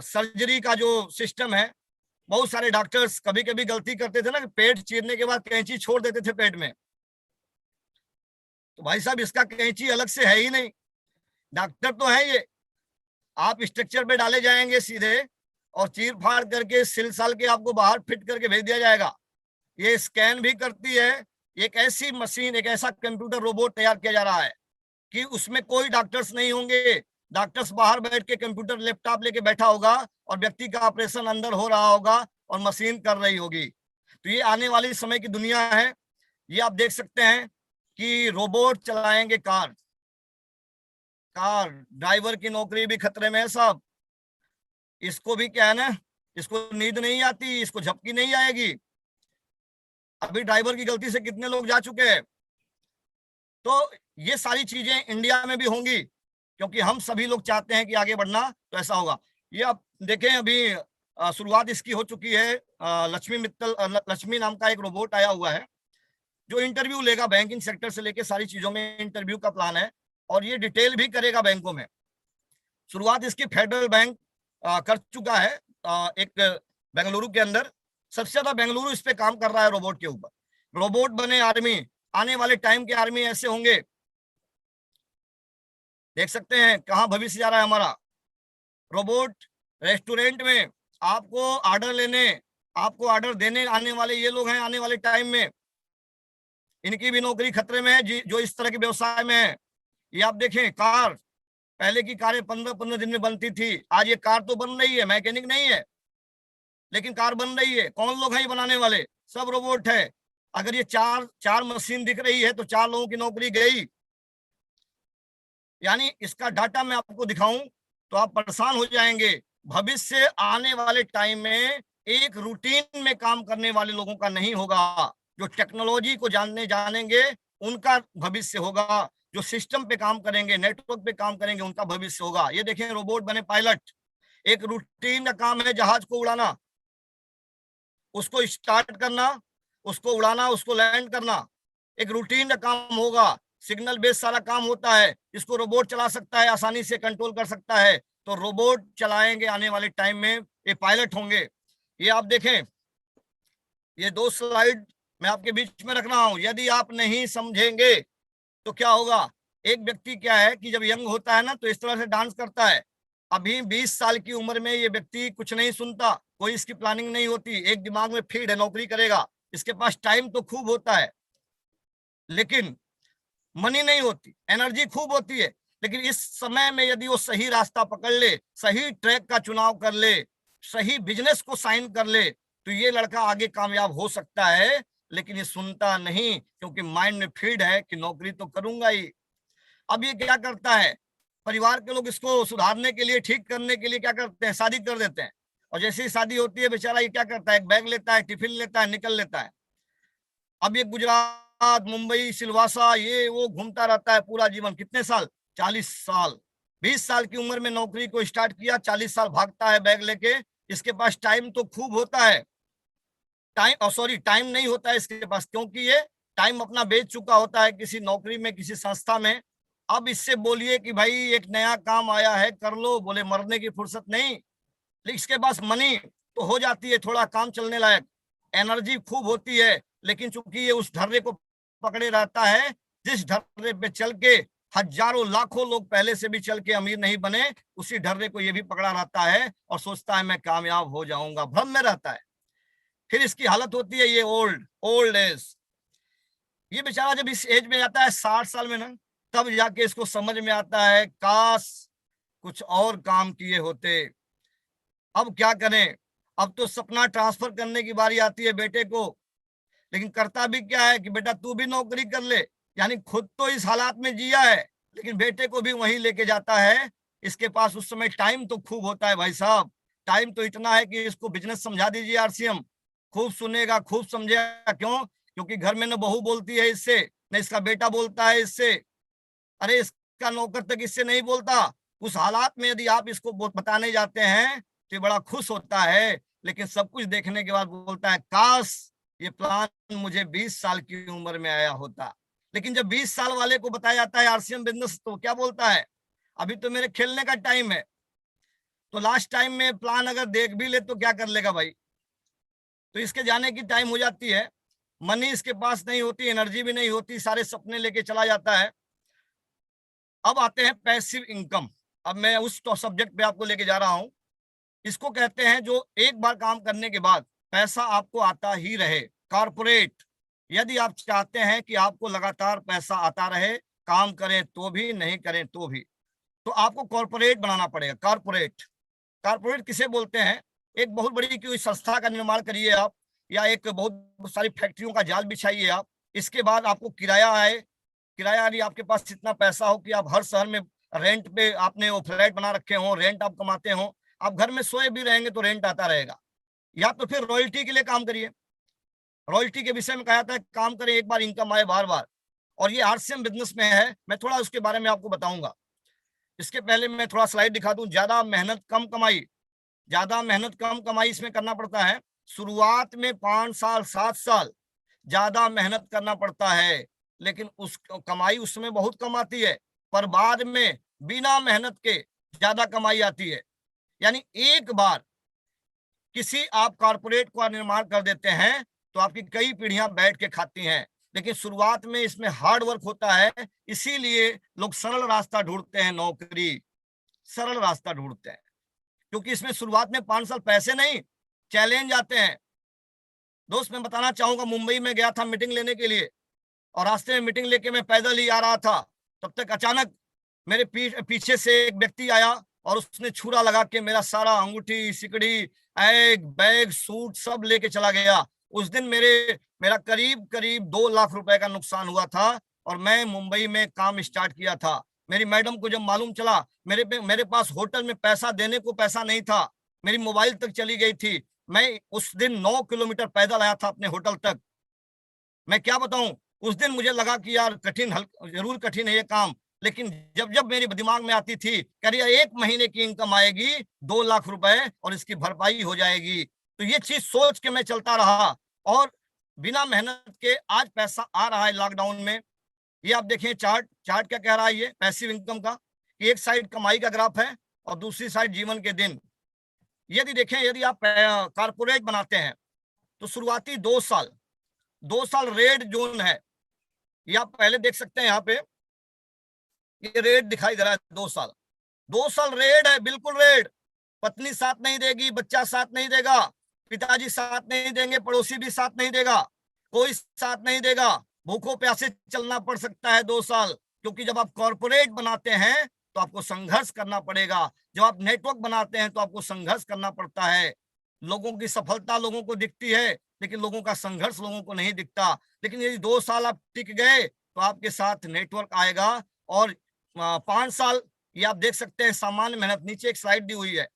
सर्जरी का जो सिस्टम है, बहुत सारे डॉक्टर्स कभी कभी गलती करते थे ना कि पेट चीरने के बाद कैंची छोड़ देते थे पेट में। तो भाई साहब इसका कैंची अलग से है ही नहीं, डॉक्टर तो है ये। आप स्ट्रक्चर पे डाले जाएंगे सीधे और चीर फाड़ करके सिल साल के आपको बाहर फिट करके भेज दिया जाएगा। ये स्कैन भी करती है। एक ऐसी मशीन, एक ऐसा कंप्यूटर रोबोट तैयार किया जा रहा है कि उसमें कोई डॉक्टर्स नहीं होंगे। डॉक्टर्स बाहर बैठ के कंप्यूटर लैपटॉप लेके बैठा होगा और व्यक्ति का ऑपरेशन अंदर हो रहा होगा और मशीन कर रही होगी। तो ये आने वाली समय की दुनिया है। ये आप देख सकते हैं कि रोबोट चलाएंगे कार। कार ड्राइवर की नौकरी भी खतरे में है साहब। इसको भी क्या है ना, इसको नींद नहीं आती, इसको झपकी नहीं आएगी। अभी ड्राइवर की गलती से कितने लोग जा चुके हैं। तो ये सारी चीजें इंडिया में भी होंगी, क्योंकि हम सभी लोग चाहते हैं कि आगे बढ़ना, तो ऐसा होगा। ये आप देखें, अभी शुरुआत इसकी हो चुकी है। लक्ष्मी मित्तल, लक्ष्मी नाम का एक रोबोट आया हुआ है जो इंटरव्यू लेगा, बैंकिंग सेक्टर से लेके सारी चीजों में इंटरव्यू का प्लान है और ये डिटेल भी करेगा बैंकों में। शुरुआत इसकी फेडरल बैंक कर चुका है। एक बेंगलुरु के अंदर सबसे ज्यादा बेंगलुरु इस पे काम कर रहा है रोबोट के ऊपर। रोबोट बने आर्मी, आने वाले टाइम के आर्मी ऐसे होंगे। देख सकते हैं कहां भविष्य जा रहा है हमारा। रोबोट रेस्टोरेंट में आपको ऑर्डर लेने, आपको ऑर्डर देने आने वाले ये लोग हैं आने वाले टाइम में। इनकी भी नौकरी खतरे में है जो इस तरह के व्यवसाय में है। ये आप देखें, कार, पहले की कारें 15-15 दिन में बनती थी, आज ये कार तो बन रही है, मैकेनिक नहीं है लेकिन कार बन रही है। कौन लोग हैं ये बनाने वाले? सब रोबोट है। अगर ये चार मशीन दिख रही है तो 4 लोगों की नौकरी गई। यानी इसका डाटा मैं आपको दिखाऊं तो आप परेशान हो जाएंगे। भविष्य आने वाले टाइम में एक रूटीन में काम करने वाले लोगों का नहीं होगा। जो टेक्नोलॉजी को जानेंगे उनका भविष्य होगा। जो सिस्टम पे काम करेंगे, नेटवर्क पे काम करेंगे, उनका भविष्य होगा। ये देखें, रोबोट बने पायलट। एक रूटीन का काम है जहाज को उड़ाना, उसको स्टार्ट करना, उसको उड़ाना, उसको लैंड करना, एक रूटीन का काम होगा। सिग्नल बेस्ड सारा काम होता है, इसको रोबोट चला सकता है, आसानी से कंट्रोल कर सकता है। तो रोबोट चलाएंगे आने वाले टाइम में, ये पायलट होंगे। ये आप देखें, ये 2 स्लाइड मैं आपके बीच में रख रहा हूं। यदि आप नहीं समझेंगे तो क्या होगा? एक व्यक्ति क्या है कि जब यंग होता है ना तो इस तरह से डांस करता है। अभी 20 साल की उम्र में ये व्यक्ति कुछ नहीं सुनता, कोई इसकी प्लानिंग नहीं होती, एक दिमाग में फीड है, नौकरी करेगा, इसके पास टाइम तो खूब होता है लेकिन मनी नहीं होती, एनर्जी खूब होती है। लेकिन इस समय में यदि वो सही रास्ता पकड़ ले, सही ट्रैक का चुनाव कर ले, सही बिजनेस को साइन कर ले, तो ये लड़का आगे कामयाब हो सकता है। लेकिन ये सुनता नहीं, क्योंकि माइंड में फीड है कि नौकरी तो करूंगा ही। अब ये क्या करता है, परिवार के लोग इसको सुधारने के लिए, ठीक करने के लिए क्या करते हैं, शादी कर देते हैं। और जैसे ही शादी होती है बेचारा ये क्या करता है, एक बैग लेता है, टिफिन लेता है, निकल लेता है। अब ये गुजरात, मुंबई, सिलवासा, ये वो घूमता रहता है पूरा जीवन। कितने साल? 40 साल। 20 साल की उम्र में नौकरी को स्टार्ट किया, 40 साल भागता है बैग लेके। इसके पास टाइम तो खूब होता है, टाइम नहीं होता है इसके पास, क्योंकि ये टाइम अपना बेच चुका होता है किसी नौकरी में, किसी संस्था में। अब इससे बोलिए कि भाई एक नया काम आया है कर लो, बोले मरने की फुर्सत नहीं। लेकिन इसके पास मनी तो हो जाती है, थोड़ा काम चलने लायक, एनर्जी खूब होती है, लेकिन चूंकि ये उस ढर्रे को पकड़े रहता है जिस ढर्रे पे चल के हजारों लाखों लोग पहले से भी चल के अमीर नहीं बने, उसी ढर्रे को ये भी पकड़ा रहता है और सोचता है मैं कामयाब हो जाऊंगा, भ्रम में रहता है। फिर इसकी हालत होती है ये ओल्ड एज। ये बेचारा जब इस एज में आता है 60 साल में ना, तब जाके इसको समझ में आता है काश कुछ और काम किए होते। अब क्या करें, अब तो सपना ट्रांसफर करने की बारी आती है बेटे को, लेकिन करता भी क्या है कि बेटा तू भी नौकरी कर ले, यानी खुद तो इस हालात में जिया है लेकिन बेटे को भी वहीं लेके जाता है। इसके पास उस समय टाइम तो खूब होता है भाई साहब, टाइम तो इतना है कि इसको बिजनेस समझा दीजिए आरसीएम, खूब सुनेगा खूब समझेगा। क्यों? क्योंकि घर में न बहू बोलती है इससे, न इसका बेटा बोलता है इससे, अरे इसका नौकर तक इससे नहीं बोलता। उस हालात में यदि आप इसको बताने जाते हैं तो ये बड़ा खुश होता है, लेकिन सब कुछ देखने के बाद बोलता है काश ये प्लान मुझे 20 साल की उम्र में आया होता। लेकिन जब 20 साल वाले को बताया जाता है आरसीएम बिजनेस, तो क्या बोलता है, अभी तो मेरे खेलने का टाइम है। तो लास्ट टाइम में प्लान अगर देख भी ले तो क्या कर लेगा भाई। तो इसके जाने की टाइम हो जाती है, मनी इसके पास नहीं होती, एनर्जी भी नहीं होती, सारे सपने लेके चला जाता है। अब आते हैं पैसिव इनकम। अब मैं उस सब्जेक्ट पे आपको लेके जा रहा हूं। इसको कहते हैं जो एक बार काम करने के बाद पैसा आपको आता ही रहे, कॉर्पोरेट। यदि आप चाहते हैं कि आपको लगातार पैसा आता रहे, काम करें तो भी नहीं करें तो भी, तो आपको कॉर्पोरेट बनाना पड़ेगा। कॉर्पोरेट, कॉर्पोरेट किसे बोलते हैं? एक बहुत बड़ी कोई संस्था का निर्माण करिए आप, या एक बहुत सारी फैक्ट्रियों का जाल बिछाइए आप। इसके बाद आपको किराया आए, किराया यानी आपके पास इतना पैसा हो कि आप हर शहर में रेंट पे आपने वो फ्लैट बना रखे हो, रेंट आप कमाते हो, आप घर में सोए भी रहेंगे तो रेंट आता रहेगा। या तो फिर रॉयल्टी के लिए काम करिए, रॉयल्टी के विषय में कहा जाता है काम करें एक बार इनकम आए बार बार, और ये आरसीएम बिजनेस में है। मैं थोड़ा उसके बारे में आपको बताऊंगा। इसके पहले मैं थोड़ा स्लाइड दिखा दूं। ज्यादा मेहनत कम कमाई, ज्यादा मेहनत कम कमाई इसमें करना पड़ता है। शुरुआत में 5 साल 7 साल ज्यादा मेहनत करना पड़ता है, लेकिन उस कमाई उसमें बहुत कम आती है, पर बाद में बिना मेहनत के ज्यादा कमाई आती है। यानी एक बार किसी आप कॉर्पोरेट का निर्माण कर देते हैं तो आपकी कई पीढ़ियां बैठ के खाती हैं, लेकिन शुरुआत में इसमें हार्ड वर्क होता है। इसीलिए लोग सरल रास्ता ढूंढते हैं, नौकरी सरल रास्ता ढूंढते हैं, क्योंकि इसमें शुरुआत में 5 साल पैसे नहीं, चैलेंज आते हैं। दोस्त मैं बताना चाहूंगा, मुंबई में गया था मीटिंग लेने के लिए, और रास्ते में मीटिंग लेके मैं पैदल ही आ रहा था, तब तक अचानक मेरे पीछे से एक व्यक्ति आया और उसने छुरा लगा के मेरा सारा अंगूठी सिकड़ी एग बैग सूट सब लेके चला गया। उस दिन मेरा करीब करीब 2 लाख रुपए का नुकसान हुआ था, और मैं मुंबई में काम स्टार्ट किया था। मेरी मैडम को जब मालूम चला, मेरे पास होटल में पैसा देने को पैसा नहीं था, मेरी मोबाइल तक चली गई थी। मैं उस दिन 9 किलोमीटर पैदल आया था अपने होटल तक। मैं क्या बताऊं, उस दिन मुझे लगा कि यार कठिन, जरूर कठिन है ये काम, लेकिन जब जब मेरे दिमाग में आती थी, करिए 1 महीने की इनकम आएगी 2 लाख रुपए और इसकी भरपाई हो जाएगी, तो ये चीज सोच के मैं चलता रहा, और बिना मेहनत के आज पैसा आ रहा है लॉकडाउन में। ये आप देखें चार्ट, चार्ट क्या कह रहा है, ये पैसिव इनकम का, एक साइड कमाई का ग्राफ है और दूसरी साइड जीवन के दिन। यदि देखें, यदि आप कारपोरेट बनाते हैं तो शुरुआती 2 साल रेड जोन है, ये आप पहले देख सकते हैं। यहाँ पे ये रेड दिखाई दे रहा है, 2 साल, 2 साल रेड है, बिल्कुल रेड। पत्नी साथ नहीं देगी, बच्चा साथ नहीं देगा, पिताजी साथ नहीं देंगे, पड़ोसी भी साथ नहीं देगा, कोई साथ नहीं देगा, भूखों प्यासे चलना पड़ सकता है 2 साल। क्योंकि जब आप कॉर्पोरेट बनाते हैं तो आपको संघर्ष करना पड़ेगा, जब आप नेटवर्क बनाते हैं तो आपको संघर्ष करना पड़ता है। लोगों की सफलता लोगों को दिखती है, लेकिन लोगों का संघर्ष लोगों को नहीं दिखता। लेकिन यदि 2 साल आप टिक गए तो आपके साथ नेटवर्क आएगा। और 5 साल, ये आप देख सकते हैं सामान्य मेहनत, नीचे एक स्लाइड दी हुई है,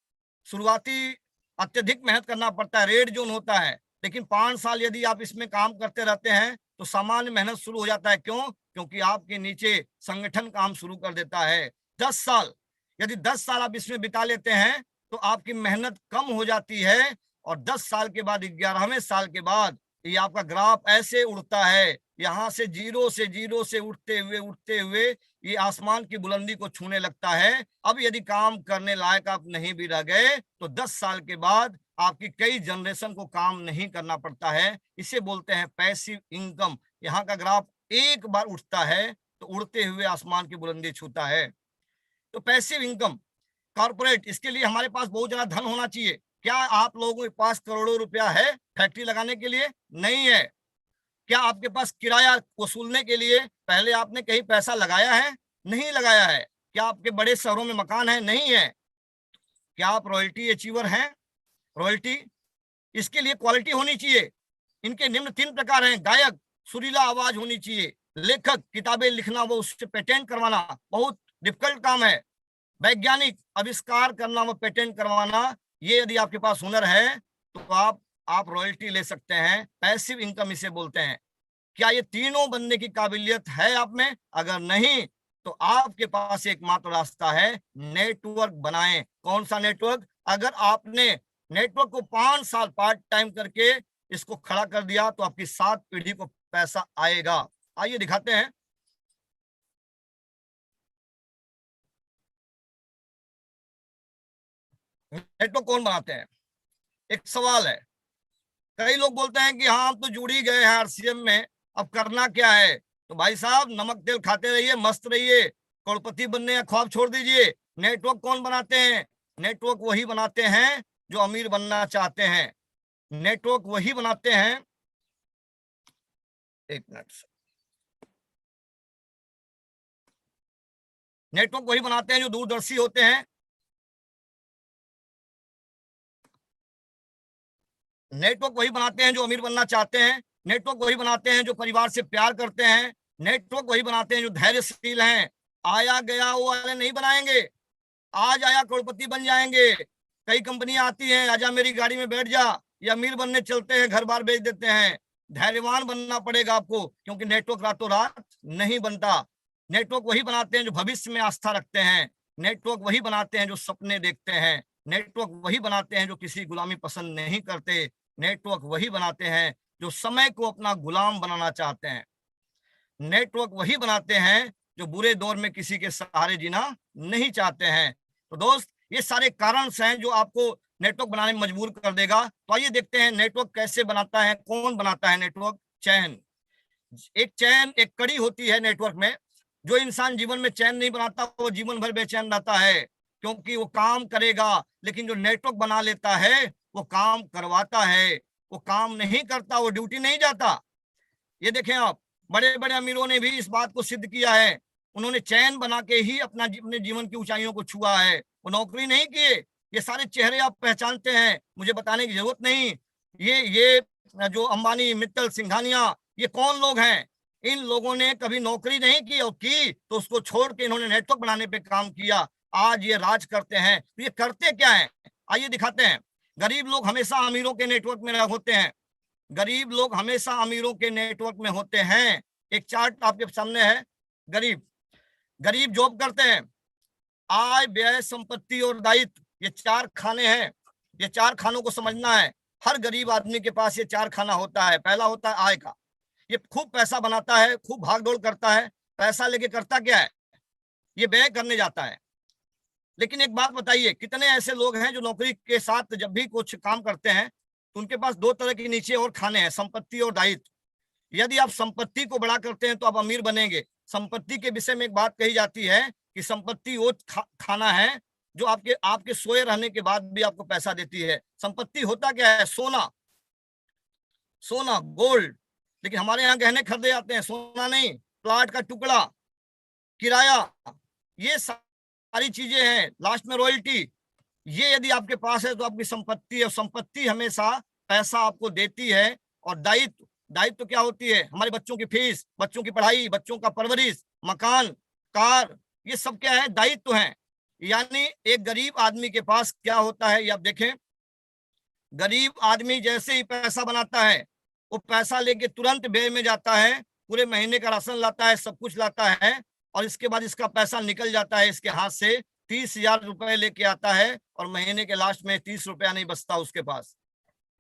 शुरुआती अत्यधिक मेहनत करना पड़ता है, रेड जोन होता है, लेकिन 5 साल यदि आप इसमें काम करते रहते हैं तो सामान्य मेहनत शुरू हो जाता है। क्यों? क्योंकि आपके नीचे संगठन काम शुरू कर देता है। 10 साल, यदि 10 साल आप इसमें बिता लेते हैं तो आपकी मेहनत कम हो जाती है, और 10 साल के बाद 11वें साल के बाद ये आपका ग्राफ ऐसे उड़ता है, यहाँ से जीरो से उठते हुए ये आसमान की बुलंदी को छूने लगता है। अब यदि काम करने लायक आप नहीं भी रह गए तो 10 साल के बाद आपकी कई जनरेशन को काम नहीं करना पड़ता है। इसे बोलते हैं पैसिव इनकम। यहाँ का ग्राफ एक बार उठता है तो उड़ते हुए आसमान की बुलंदी छूता है। तो पैसिव इनकम कॉर्पोरेट, इसके लिए हमारे पास बहुत ज्यादा धन होना चाहिए। क्या आप लोगों के पास करोड़ों रुपया है फैक्ट्री लगाने के लिए? नहीं है। क्या आपके पास किराया वसूलने के लिए पहले आपने कहीं पैसा लगाया है? नहीं लगाया है। क्या आपके बड़े शहरों में मकान है? नहीं है। क्या आप रॉयल्टी अचीवर हैं? रॉयल्टी, इसके लिए क्वालिटी होनी चाहिए। इनके निम्न 3 प्रकार हैं। गायक, सुरीला आवाज होनी चाहिए। लेखक, किताबें लिखना, वो उससे पेटेंट करवाना बहुत डिफिकल्ट काम है। वैज्ञानिक, आविष्कार करना, वो पेटेंट करवाना, ये यदि आपके पास हुनर है तो आप रॉयल्टी ले सकते हैं। पैसिव इनकम इसे बोलते हैं। क्या ये तीनों बनने की काबिलियत है आप में? अगर नहीं तो आपके पास एकमात्र रास्ता है, नेटवर्क बनाएं। कौन सा नेटवर्क? अगर आपने नेटवर्क को 5 साल पार्ट टाइम करके इसको खड़ा कर दिया तो आपकी 7 पीढ़ी को पैसा आएगा। आइए दिखाते हैं। नेटवर्क कौन बनाते हैं? एक सवाल है। कई लोग बोलते हैं कि हाँ, हम तो जुड़ ही गए हैं आरसीएम में, अब करना क्या है? तो भाई साहब, नमक तेल खाते रहिए, मस्त रहिए, करोड़पति बनने का ख्वाब छोड़ दीजिए। नेटवर्क कौन बनाते हैं? नेटवर्क वही बनाते हैं जो अमीर बनना चाहते हैं। नेटवर्क वही बनाते हैं, एक मिनट, नेटवर्क वही बनाते हैं जो दूरदर्शी होते हैं। नेटवर्क वही बनाते हैं जो अमीर बनना चाहते हैं। नेटवर्क वही बनाते हैं जो परिवार से प्यार करते हैं। नेटवर्क वही बनाते हैं जो धैर्यशील हैं। आया गया वो वाले नहीं बनाएंगे। आज आया करोड़पति बन जाएंगे। कई कंपनियां आती हैं, आजा मेरी गाड़ी में बैठ जा, या अमीर बनने चलते हैं, घर बार बेच देते हैं। धैर्यवान बनना पड़ेगा आपको, क्योंकि नेटवर्क रातों रात नहीं बनता। नेटवर्क वही बनाते हैं जो भविष्य में आस्था रखते हैं। नेटवर्क वही बनाते हैं जो सपने देखते हैं। नेटवर्क वही बनाते हैं जो किसी गुलामी पसंद नहीं करते। नेटवर्क वही बनाते हैं जो समय को अपना गुलाम बनाना चाहते हैं। नेटवर्क वही बनाते हैं जो बुरे दौर में किसी के सहारे जीना नहीं चाहते हैं। तो दोस्त, ये सारे कारण हैं जो आपको नेटवर्क बनाने में मजबूर कर देगा। तो आइए देखते हैं नेटवर्क कैसे बनाता है, कौन बनाता है नेटवर्क। चैन, एक चैन, एक कड़ी होती है नेटवर्क में। जो इंसान जीवन में चैन नहीं बनाता वो जीवन भर बेचैन रहता है, क्योंकि वो काम करेगा, लेकिन जो नेटवर्क बना लेता है वो काम करवाता है। वो काम नहीं करता, वो ड्यूटी नहीं जाता। ये देखें आप, बड़े बड़े अमीरों ने भी इस बात को सिद्ध किया है। उन्होंने चैन बना के ही अपने जीवन की ऊंचाइयों को छुआ है। वो नौकरी नहीं किए। ये सारे चेहरे आप पहचानते हैं, मुझे बताने की जरूरत नहीं। ये जो अंबानी, मित्तल, सिंघानिया, ये कौन लोग हैं? इन लोगों ने कभी नौकरी नहीं की, और की तो उसको छोड़ के इन्होंने नेटवर्क बनाने पे काम किया। आज ये राज करते हैं। तो ये करते क्या है, आइए दिखाते हैं। गरीब लोग हमेशा अमीरों के नेटवर्क में होते हैं। गरीब लोग हमेशा अमीरों के नेटवर्क में होते हैं। एक चार्ट आपके सामने है। गरीब गरीब जॉब करते हैं। आय, व्यय, संपत्ति और दायित्व, ये 4 खाने हैं। ये 4 खानों को समझना है। हर गरीब आदमी के पास ये 4 खाना होता है। पहला होता है आय का। ये खूब पैसा बनाता है, खूब भागदौड़ करता है। पैसा लेके करता क्या है? ये व्यय करने जाता है। लेकिन एक बात बताइए, कितने ऐसे लोग हैं जो नौकरी के साथ जब भी कुछ काम करते हैं तो उनके पास 2 तरह के नीचे और खाने हैं, संपत्ति और दायित्व। यदि आप संपत्ति को बड़ा करते हैं तो आप अमीर बनेंगे। संपत्ति के विषय में एक बात कही जाती है कि संपत्ति वो खाना है जो आपके आपके सोए रहने के बाद भी आपको पैसा देती है। संपत्ति होता क्या है? सोना, सोना, गोल्ड। लेकिन हमारे यहाँ गहने खरीदे जाते हैं, सोना नहीं। प्लाट का टुकड़ा, किराया, ये सारी चीजें हैं। लास्ट में रॉयल्टी। ये यदि आपके पास है तो आपकी संपत्ति है। संपत्ति हमेशा पैसा आपको देती है। और दायित्व, दायित्व तो क्या होती है? हमारे बच्चों की फीस, बच्चों की पढ़ाई, बच्चों का परवरिश, मकान, कार, ये सब क्या है? दायित्व है। यानी एक गरीब आदमी के पास क्या होता है, ये आप देखें। गरीब आदमी जैसे ही पैसा बनाता है, वो पैसा लेके तुरंत व्यय में जाता है। पूरे महीने का राशन लाता है, सब कुछ लाता है, और इसके बाद इसका पैसा निकल जाता है इसके हाथ से। 30,000 रुपए लेके आता है और महीने के लास्ट में 30 रुपया नहीं बचता उसके पास।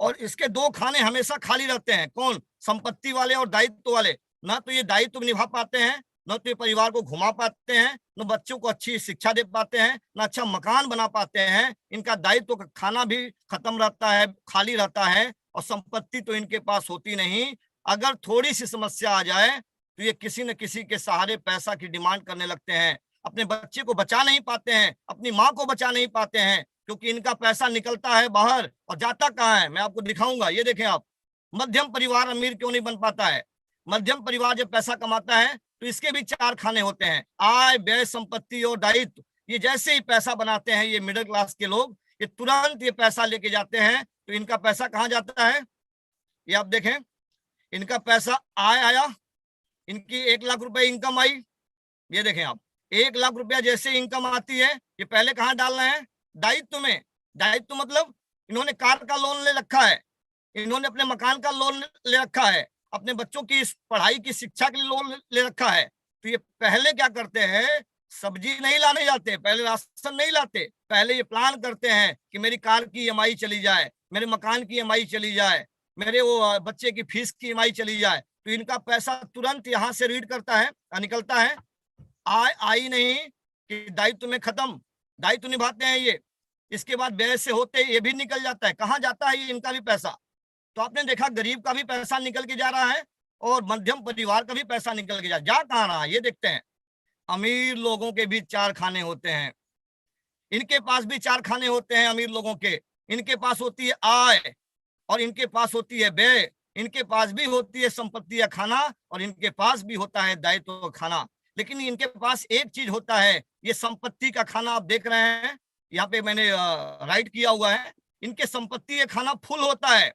और इसके दो खाने हमेशा खाली रहते हैं। कौन? संपत्ति वाले और दायित्व वाले। ना तो ये दायित्व निभा पाते हैं, न तो ये परिवार को घुमा पाते हैं, न बच्चों को अच्छी शिक्षा दे पाते हैं, न अच्छा मकान बना पाते हैं। इनका दायित्व का खाना भी खत्म रहता है, खाली रहता है, और संपत्ति तो इनके पास होती नहीं। अगर थोड़ी सी समस्या आ जाए तो ये किसी न किसी के सहारे पैसा की डिमांड करने लगते हैं। अपने बच्चे को बचा नहीं पाते हैं, अपनी माँ को बचा नहीं पाते हैं, क्योंकि इनका पैसा निकलता है बाहर और जाता कहाँ है, मैं आपको दिखाऊंगा। ये देखें आप, मध्यम परिवार अमीर क्यों नहीं बन पाता है? मध्यम परिवार जब पैसा कमाता है तो इसके भी चार खाने होते हैं: आय, व्यय, संपत्ति और दायित्व। ये जैसे ही पैसा बनाते हैं ये मिडिल क्लास के लोग, ये तुरंत ये पैसा लेके जाते हैं। तो इनका पैसा कहाँ जाता है? ये आप देखें, इनका पैसा आय आया, इनकी 1 लाख रुपए इनकम आई। ये देखें आप, 1 लाख रुपया जैसे इनकम आती है, ये पहले कहाँ डाल रहे हैं? दायित्व में। दायित्व मतलब इन्होंने कार का लोन ले रखा है, इन्होंने अपने मकान का लोन ले रखा है, अपने बच्चों की पढ़ाई की शिक्षा के लिए लोन ले रखा है। तो ये पहले क्या करते हैं? सब्जी नहीं लाने जाते, पहले राशन नहीं लाते, पहले ये प्लान करते हैं कि मेरी कार की ईएमआई चली जाए, मेरे मकान की ईएमआई चली जाए, मेरे वो बच्चे की फीस की ईएमआई चली जाए। तो इनका पैसा तुरंत यहाँ से रीड करता है, निकलता है। आय आई नहीं कि दायित्व में खत्म, दायित्व निभाते हैं ये। इसके बाद व्यय से होते ये भी निकल जाता है। कहाँ जाता है ये इनका भी पैसा? तो आपने देखा गरीब का भी पैसा निकल के जा रहा है और मध्यम परिवार का भी पैसा निकल के जा कहाँ रहा है ये देखते हैं। अमीर लोगों के भी चार खाने होते हैं, इनके पास भी चार खाने होते हैं अमीर लोगों के। इनके पास होती है आय और इनके पास होती है व्यय, इनके पास भी होती है संपत्ति या खाना और इनके पास भी होता है दायित्व खाना। लेकिन इनके पास एक चीज होता है, ये संपत्ति का खाना आप देख रहे हैं, यहाँ पे मैंने राइट किया हुआ है। इनके संपत्ति का खाना फुल होता है।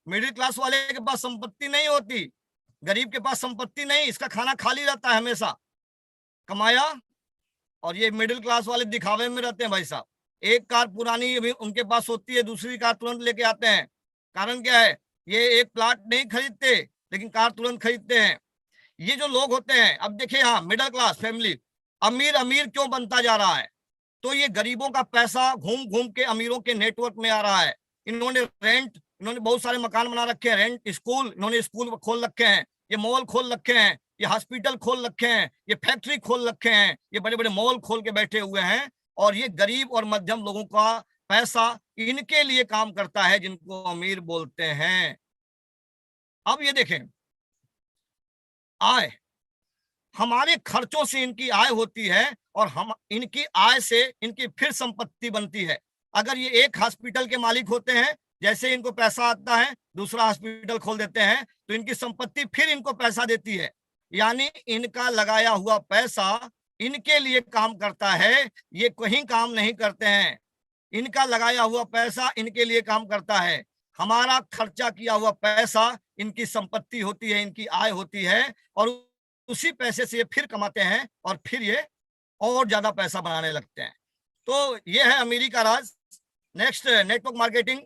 मिडिल क्लास वाले के पास संपत्ति नहीं होती, गरीब के पास संपत्ति नहीं, इसका खाना खाली रहता है हमेशा। कमाया और ये मिडिल क्लास वाले दिखावे में रहते हैं भाई साहब। एक कार पुरानी अभी उनके पास होती है, दूसरी कार तुरंत लेके आते हैं। कारण क्या है? ये एक प्लाट नहीं खरीदते लेकिन कार तुरंत खरीदते हैं। ये जो लोग होते हैं, अब देखिए यहाँ मिडिल क्लास फैमिली, अमीर अमीर क्यों बनता जा रहा है? तो ये गरीबों का पैसा घूम घूम के अमीरों के नेटवर्क में आ रहा है। इन्होंने बहुत सारे मकान बना रखे हैं, रेंट स्कूल, इन्होंने स्कूल खोल रखे हैं, ये मॉल खोल रखे हैं, ये हॉस्पिटल खोल रखे हैं, ये फैक्ट्री खोल रखे हैं, ये बड़े बड़े मॉल खोल के बैठे हुए हैं। और ये गरीब और मध्यम लोगों का पैसा इनके लिए काम करता है, जिनको अमीर बोलते हैं। अब ये देखें, आय, हमारे खर्चों से इनकी आय होती है और हम इनकी आय से इनकी फिर संपत्ति बनती है। अगर ये एक हॉस्पिटल के मालिक होते हैं, जैसे इनको पैसा आता है दूसरा हॉस्पिटल खोल देते हैं, तो इनकी संपत्ति फिर इनको पैसा देती है। यानी इनका लगाया हुआ पैसा इनके लिए काम करता है, ये कहीं काम नहीं करते हैं। इनका लगाया हुआ पैसा इनके लिए काम करता है। हमारा खर्चा किया हुआ पैसा इनकी संपत्ति होती है, इनकी आय होती है, और उसी पैसे से ये फिर कमाते हैं और फिर ये और ज्यादा पैसा बनाने लगते हैं। तो ये है अमीरी का राज। नेक्स्ट, नेटवर्क मार्केटिंग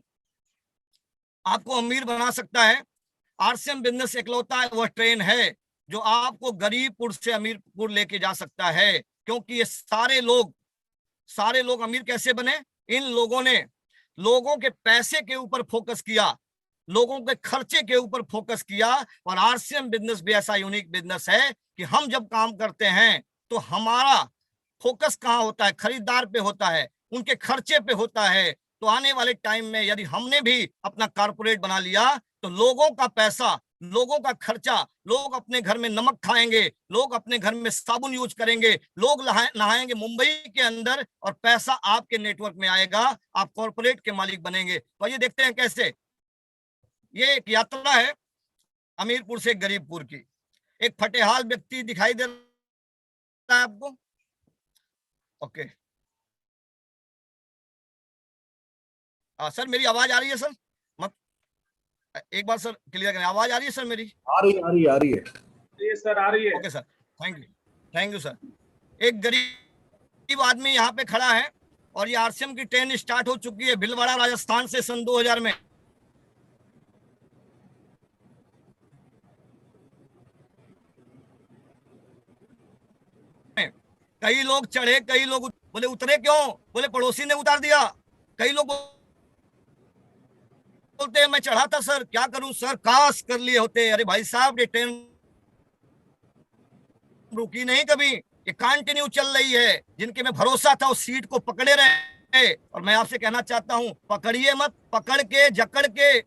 आपको अमीर बना सकता है। आरसीएम बिजनेस इकलौता वह ट्रेन है जो आपको गरीबपुर से अमीरपुर लेके जा सकता है, क्योंकि ये सारे लोग अमीर कैसे बने? इन लोगों ने लोगों के पैसे के ऊपर फोकस किया, लोगों के खर्चे के ऊपर फोकस किया। और आरसीएम बिजनेस भी ऐसा यूनिक बिजनेस है कि हम जब काम करते हैं तो हमारा फोकस कहाँ होता है? खरीदार पे होता है, उनके खर्चे पे होता है। तो आने वाले टाइम में यदि हमने भी अपना कारपोरेट बना लिया तो लोगों का पैसा, लोगों का खर्चा, लोग अपने घर में नमक खाएंगे, लोग अपने घर में साबुन यूज करेंगे, लोग नहाएंगे मुंबई के अंदर, और पैसा आपके नेटवर्क में आएगा, आप कॉर्पोरेट के मालिक बनेंगे। तो ये देखते हैं कैसे। ये एक यात्रा है अमीरपुर से गरीबपुर की। एक फटेहाल व्यक्ति दिखाई दे रहा है आपको? ओके, सर मेरी आवाज आ रही है सर? मत एक बार सर क्लियर करें, आवाज आ रही है सर मेरी? आ रही है सर, आ रही है। Okay sir, thank you sir. एक गरीब आदमी यहाँ पे खड़ा है और ये आरसीएम की ट्रेन स्टार्ट हो चुकी है भीलवाड़ा राजस्थान से सन 2000 में। कई लोग चढ़े, कई लोग बोले उतरे क्यों? बोले पड़ोसी ने उतार दिया। कई लोग बोलते हैं मैं चढ़ा था सर, क्या करूं सर, काश कर लिए होते। अरे भाई साहब, ये ट्रेन रुकी नहीं कभी, ये कंटिन्यू चल रही है। जिनके में भरोसा था उस सीट को पकड़े रहे। और मैं आपसे कहना चाहता हूं, पकड़िए मत, पकड़ के जकड़ के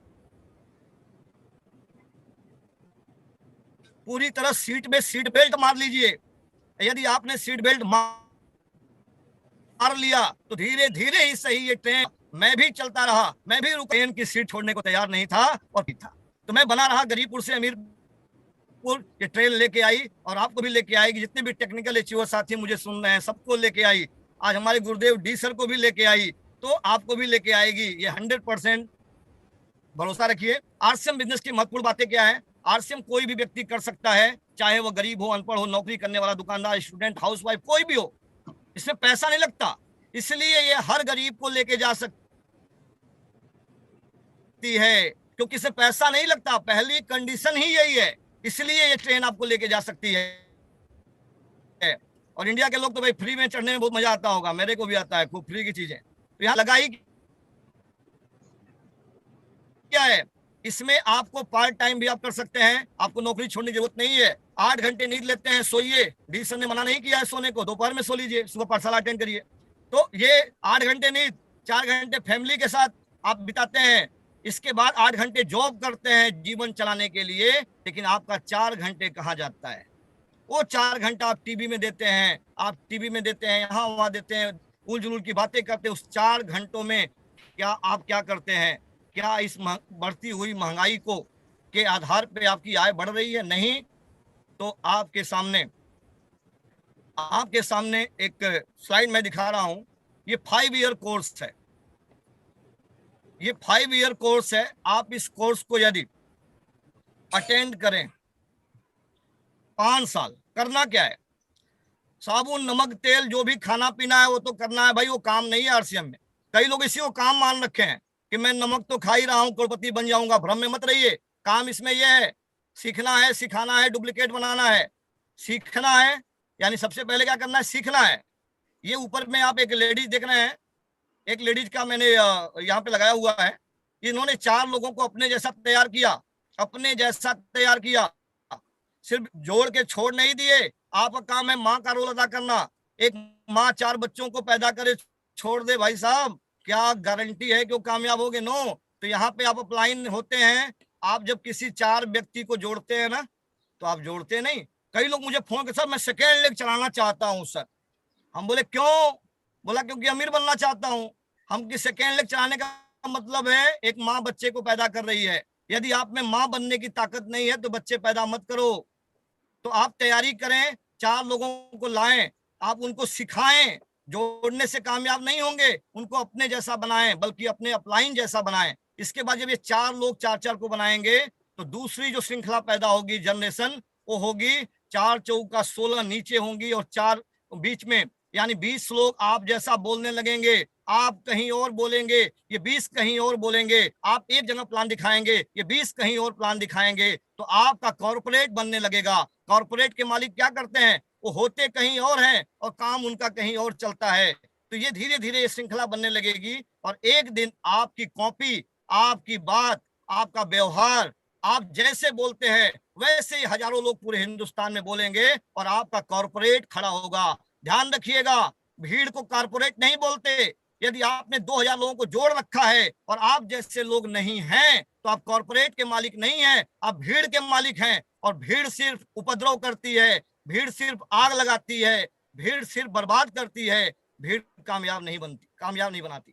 पूरी तरह सीट में सीट बेल्ट मार लीजिए। यदि आपने सीट बेल्ट मार लिया तो धीरे धीरे ही सही ये ट्रेन, मैं भी चलता रहा, मैं भी ट्रेन की सीट छोड़ने को तैयार नहीं था और था, तो मैं बना रहा गरीबपुर से अमीरपुर। ये ट्रेन लेके आई और आपको भी लेके आएगी। जितने भी टेक्निकल अचीवर साथी मुझे सुन रहे हैं, सबको लेके आई। आज हमारे गुरुदेव डी सर को भी लेके आई, तो आपको भी लेके आएगी। ये 100% भरोसा रखिए। आरसीएम बिजनेस की महत्वपूर्ण बातें क्या है? आरसीएम कोई भी व्यक्ति कर सकता है, चाहे वो गरीब हो, अनपढ़ हो, नौकरी करने वाला, दुकानदार, स्टूडेंट, हाउसवाइफ, कोई भी हो। इसमें पैसा नहीं लगता, इसलिए ये हर गरीब को लेके जा सकती है, क्योंकि इससे पैसा नहीं लगता। पहली कंडीशन ही यही है, इसलिए ये ट्रेन आपको लेके जा सकती है। और इंडिया के लोग तो भाई फ्री में चढ़ने में बहुत मजा आता होगा, मेरे को भी आता है खूब फ्री की चीजें। तो यहाँ लगाई क्या है, इसमें आपको पार्ट टाइम भी आप कर सकते हैं, आपको नौकरी छोड़ने की जरूरत नहीं है। 8 घंटे नींद लेते हैं, सोइए। डी सर ने मना नहीं किया है सोने को, दोपहर में सो लीजिए, सुबह पाठशाला अटेंड करिए। तो ये 8 घंटे नींद, 4 घंटे फैमिली के साथ आप बिताते हैं। इसके बाद 8 घंटे जॉब करते हैं जीवन चलाने के लिए, लेकिन आपका 4 घंटे कहाँ जाता है? वो 4 घंटा आप टीवी में देते हैं, आप टीवी में देते हैं, यहाँ वहां देते हैं, उल जुलूल की बातें करते हैं। उस 4 घंटों में क्या आप क्या करते हैं? क्या इस बढ़ती हुई महंगाई को के आधार पे आपकी आय बढ़ रही है? नहीं। तो आपके सामने एक स्लाइड मैं दिखा रहा हूं। ये 5 ईयर कोर्स है, ये 5 ईयर कोर्स है। आप इस कोर्स को यदि अटेंड करें 5 साल, करना क्या है? साबुन, नमक, तेल, जो भी खाना पीना है वो तो करना है भाई, वो काम नहीं है आरसीएम में। कई लोग इसी को काम मान रखे हैं कि मैं नमक तो खा ही रहा हूं, करोड़पति बन जाऊंगा। भ्रम में मत रहिए। काम इसमें यह है, सीखना है, सिखाना है, डुप्लीकेट बनाना है। सीखना है यानी सबसे पहले क्या करना है? सीखना है। ये ऊपर में आप एक लेडीज देख रहे हैं, एक लेडीज का मैंने यहाँ पे लगाया हुआ है। इन्होंने 4 लोगों को अपने जैसा तैयार किया, अपने जैसा तैयार किया। सिर्फ जोड़ के छोड़ नहीं दिए। आपका काम है माँ का रोल अदा करना। एक माँ 4 बच्चों को पैदा करे छोड़ दे, भाई साहब क्या गारंटी है कि वो कामयाब होगे? नो। तो यहाँ पे आप अपलाइन होते हैं। आप जब किसी 4 व्यक्ति को जोड़ते हैं ना, तो आप जोड़ते नहीं। कई लोग मुझे फोन कर, सर मैं सेकेंड लेग चलाना चाहता हूँ सर। हम बोले क्यों? बोला क्योंकि अमीर बनना चाहता हूँ। हम कि सेकेंड लेग चलाने का मतलब है एक माँ बच्चे को पैदा कर रही है। यदि आप में माँ बनने की ताकत नहीं है तो बच्चे पैदा मत करो। तो आप तैयारी करें, 4 लोगों को लाएं, आप उनको सिखाएं। जोड़ने से कामयाब नहीं होंगे, उनको अपने जैसा बनाएं, बल्कि अपने अपलाइन जैसा बनाएं। इसके बाद जब ये 4 लोग 4-4 को बनाएंगे तो दूसरी जो श्रृंखला पैदा होगी, जनरेशन, वो होगी 4 चौका 16 नीचे होंगी और 4 बीच में, यानी 20 लोग आप जैसा बोलने लगेंगे। आप कहीं और बोलेंगे, ये 20 कहीं और बोलेंगे। आप एक जगह प्लान दिखाएंगे, ये 20 कहीं और प्लान दिखाएंगे। तो आपका कॉर्पोरेट बनने लगेगा। कॉर्पोरेट के मालिक क्या करते हैं? वो होते कहीं और हैं और काम उनका कहीं और चलता है। तो ये धीरे धीरे ये श्रृंखला बनने लगेगी और एक दिन आपकी कॉपी, आपकी बात, आपका व्यवहार, आप जैसे बोलते हैं वैसे ही हजारों लोग पूरे हिंदुस्तान में बोलेंगे और आपका कॉर्पोरेट खड़ा होगा। ध्यान रखिएगा, भीड़ को कॉर्पोरेट नहीं बोलते। यदि आपने 2000 लोगों को जोड़ रखा है और आप जैसे लोग नहीं हैं तो आप कॉर्पोरेट के मालिक नहीं हैं, आप भीड़ के मालिक हैं। और भीड़ सिर्फ उपद्रव करती है, भीड़ सिर्फ आग लगाती है, भीड़ सिर्फ बर्बाद करती है, भीड़ कामयाब नहीं बनाती।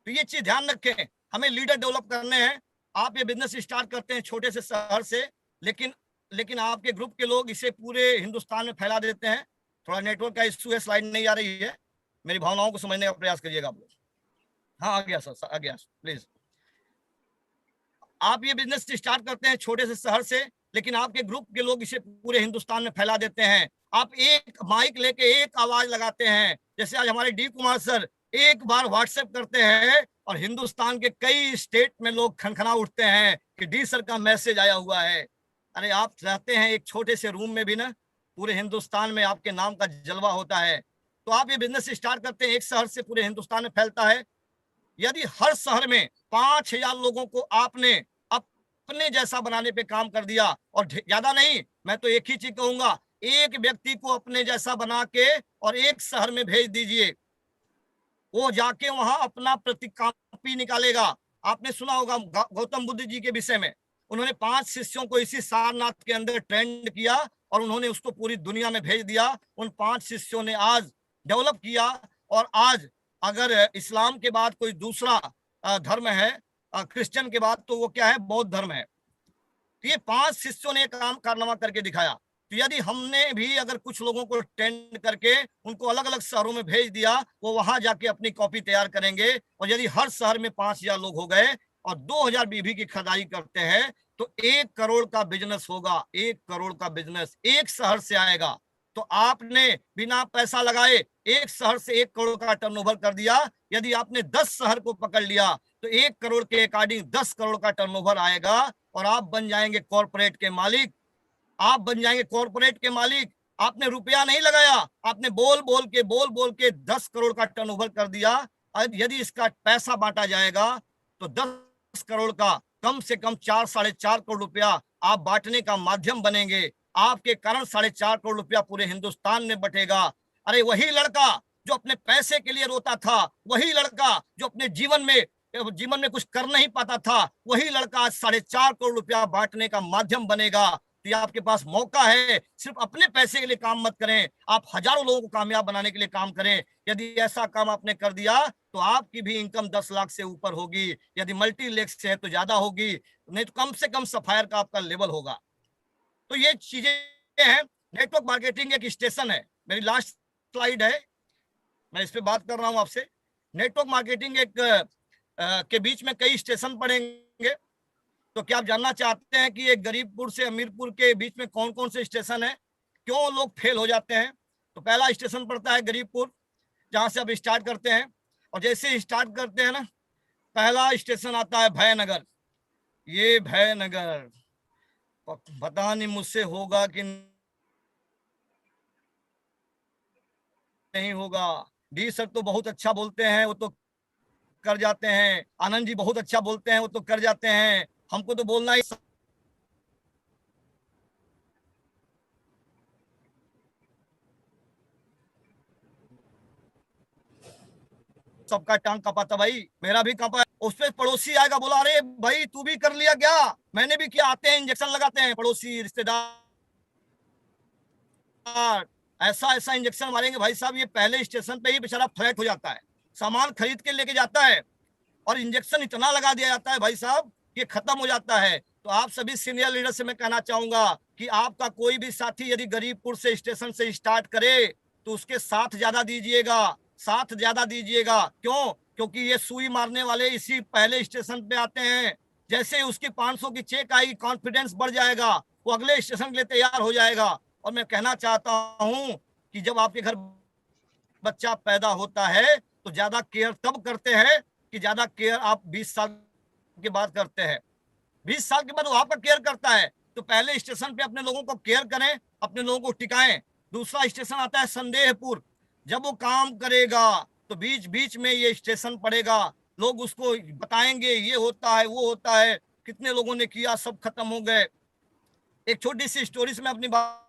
तो ये चीज ध्यान रखें, हमें लीडर डेवलप करने हैं। आप ये बिजनेस स्टार्ट करते हैं छोटे से शहर से, लेकिन आपके ग्रुप के लोग इसे पूरे हिंदुस्तान में फैला देते हैं। थोड़ा नेटवर्क का इश्यू है, स्लाइड नहीं आ रही है, मेरी भावनाओं को समझने का प्रयास करिएगा आप लोग। हाँ आ गया सर, आ गया प्लीज। आप ये बिजनेस स्टार्ट करते हैं छोटे से शहर से, लेकिन आपके ग्रुप के लोग इसे पूरे हिंदुस्तान में फैला देते हैं। आप एक माइक लेके एक आवाज लगाते हैं, जैसे आज हमारे डी कुमार सर एक बार व्हाट्सएप करते हैं और हिंदुस्तान के कई स्टेट में लोग खनखना उठते हैं कि डी सर का मैसेज आया हुआ है। अरे आप रहते हैं एक छोटे से रूम में भी ना, पूरे हिंदुस्तान में आपके नाम का जलवा होता है। तो आप ये बिजनेस स्टार्ट करते हैं एक शहर से, पूरे हिंदुस्तान में फैलता है। यदि हर शहर में 5,000 लोगों को आपने अपने जैसा बनाने पे काम कर दिया। और ज्यादा नहीं, मैं तो एक ही चीज कहूंगा, एक व्यक्ति को अपने जैसा बना के और एक शहर में भेज दीजिए, वो जाके वहां अपना प्रतिकापी निकालेगा। आपने सुना होगा गौतम बुद्ध जी के विषय में, उन्होंने 5 शिष्यों को इसी सारनाथ के अंदर ट्रेंड किया और उन्होंने उसको पूरी दुनिया में भेज दिया। उन 5 शिष्यों ने आज डेवलप किया, और आज अगर इस्लाम के बाद कोई दूसरा धर्म है, क्रिश्चियन के बाद, तो वो क्या है, बौद्ध धर्म है। तो ये 5 शिष्यों ने काम कारनामा करके दिखाया। तो यदि हमने भी अगर कुछ लोगों को टेंड करके उनको अलग अलग शहरों में भेज दिया, वो वहां जाके अपनी कॉपी तैयार करेंगे, और यदि हर शहर में 5,000 लोग हो गए और 2,000 बीवी की खदाई करते हैं, तो 1 करोड़ का बिजनेस होगा। 1 करोड़ का बिजनेस एक शहर से आएगा। तो आपने बिना पैसा लगाए एक शहर से 1 करोड़ का टर्नओवर कर दिया। यदि आपने 10 शहर को पकड़ लिया तो 1 करोड़ के अकॉर्डिंग 10 करोड़ का टर्नओवर आएगा, और आप बन जाएंगे कॉर्पोरेट के मालिक। आप बन जाएंगे कॉर्पोरेट के मालिक। आपने रुपया नहीं लगाया, आपने बोल बोल के 10 करोड़ का टर्नओवर कर दिया। यदि इसका पैसा बांटा जाएगा तो 10 करोड़ का कम से कम 4-4.5 करोड़ रुपया आप बांटने का माध्यम बनेंगे। आपके कारण 4.5 करोड़ रुपया पूरे हिंदुस्तान में बटेगा। अरे वही लड़का जो अपने पैसे के लिए रोता था, वही लड़का जो अपने जीवन में कुछ कर नहीं पाता था, वही लड़का आज 4.5 करोड़ रुपया बांटने का माध्यम बनेगा। तो ये आपके पास मौका है। सिर्फ अपने पैसे के लिए काम मत करें, आप हजारों लोगों को कामयाब बनाने के लिए काम करें। यदि ऐसा काम आपने कर दिया तो आपकी भी इनकम 10 लाख से ऊपर होगी। यदि मल्टीलेक्स से है तो ज्यादा होगी, नहीं तो कम से कम सफायर का आपका लेवल होगा। तो ये चीजें हैं। नेटवर्क मार्केटिंग एक स्टेशन है। मेरी लास्ट स्लाइड है, मैं इस पे बात कर रहा हूं आपसे। नेटवर्क मार्केटिंग के बीच में कई स्टेशन पड़ेंगे। तो क्या आप जानना चाहते हैं कि एक गरीबपुर से अमीरपुर के बीच में कौन कौन से स्टेशन है, क्यों लोग फेल हो जाते हैं? तो पहला स्टेशन पड़ता है गरीबपुर, जहां से आप स्टार्ट करते हैं। और जैसे स्टार्ट करते हैं ना, पहला स्टेशन आता है भयनगर। ये भयनगर, पता नहीं मुझसे होगा कि नहीं होगा। डी सर तो बहुत अच्छा बोलते हैं, वो तो कर जाते हैं। आनंद जी बहुत अच्छा बोलते हैं, वो तो कर जाते हैं। हमको तो बोलना ही सबका टांग कपा था भाई, मेरा भी कपा। उस पे पड़ोसी आएगा, बोला अरे भाई तू भी कर लिया क्या? मैंने भी किया। आते हैं इंजेक्शन लगाते हैं, पड़ोसी रिश्तेदार ऐसा ऐसा इंजेक्शन मारेंगे भाई साहब, ये पहले स्टेशन पे ही बेचारा फ्लैट हो जाता है। सामान खरीद के लेके जाता है और इंजेक्शन इतना लगा दिया जाता है भाई साहब, ये खत्म हो जाता है। तो आप सभी सीनियर लीडर से मैं कहना चाहूंगा कि आपका कोई भी साथी यदि गरीबपुर से स्टेशन से स्टार्ट करे तो उसके साथ ज्यादा दीजिएगा, साथ ज्यादा दीजिएगा। क्यों? क्योंकि ये सुई मारने वाले इसी पहले स्टेशन पे आते हैं। जैसे ही उसकी 500 की चेक आएगी, कॉन्फिडेंस बढ़ जाएगा, वो अगले स्टेशन के लिए तैयार हो जाएगा। और मैं कहना चाहता हूं कि जब आपके घर बच्चा पैदा होता है तो ज्यादा केयर तब करते हैं कि ज्यादा केयर आप 20 साल के बाद करते हैं। 20 साल के बाद वो आपका केयर करता है। तो पहले स्टेशन पे अपने लोगों को केयर करें, अपने लोगों को टिकाएं। दूसरा स्टेशन आता है संदेहपुर। जब वो काम करेगा तो बीच बीच में ये स्टेशन पड़ेगा, लोग उसको बताएंगे ये होता है वो होता है, कितने लोगों ने किया, सब खत्म हो गए। एक छोटी सी स्टोरी से मैं अपनी बात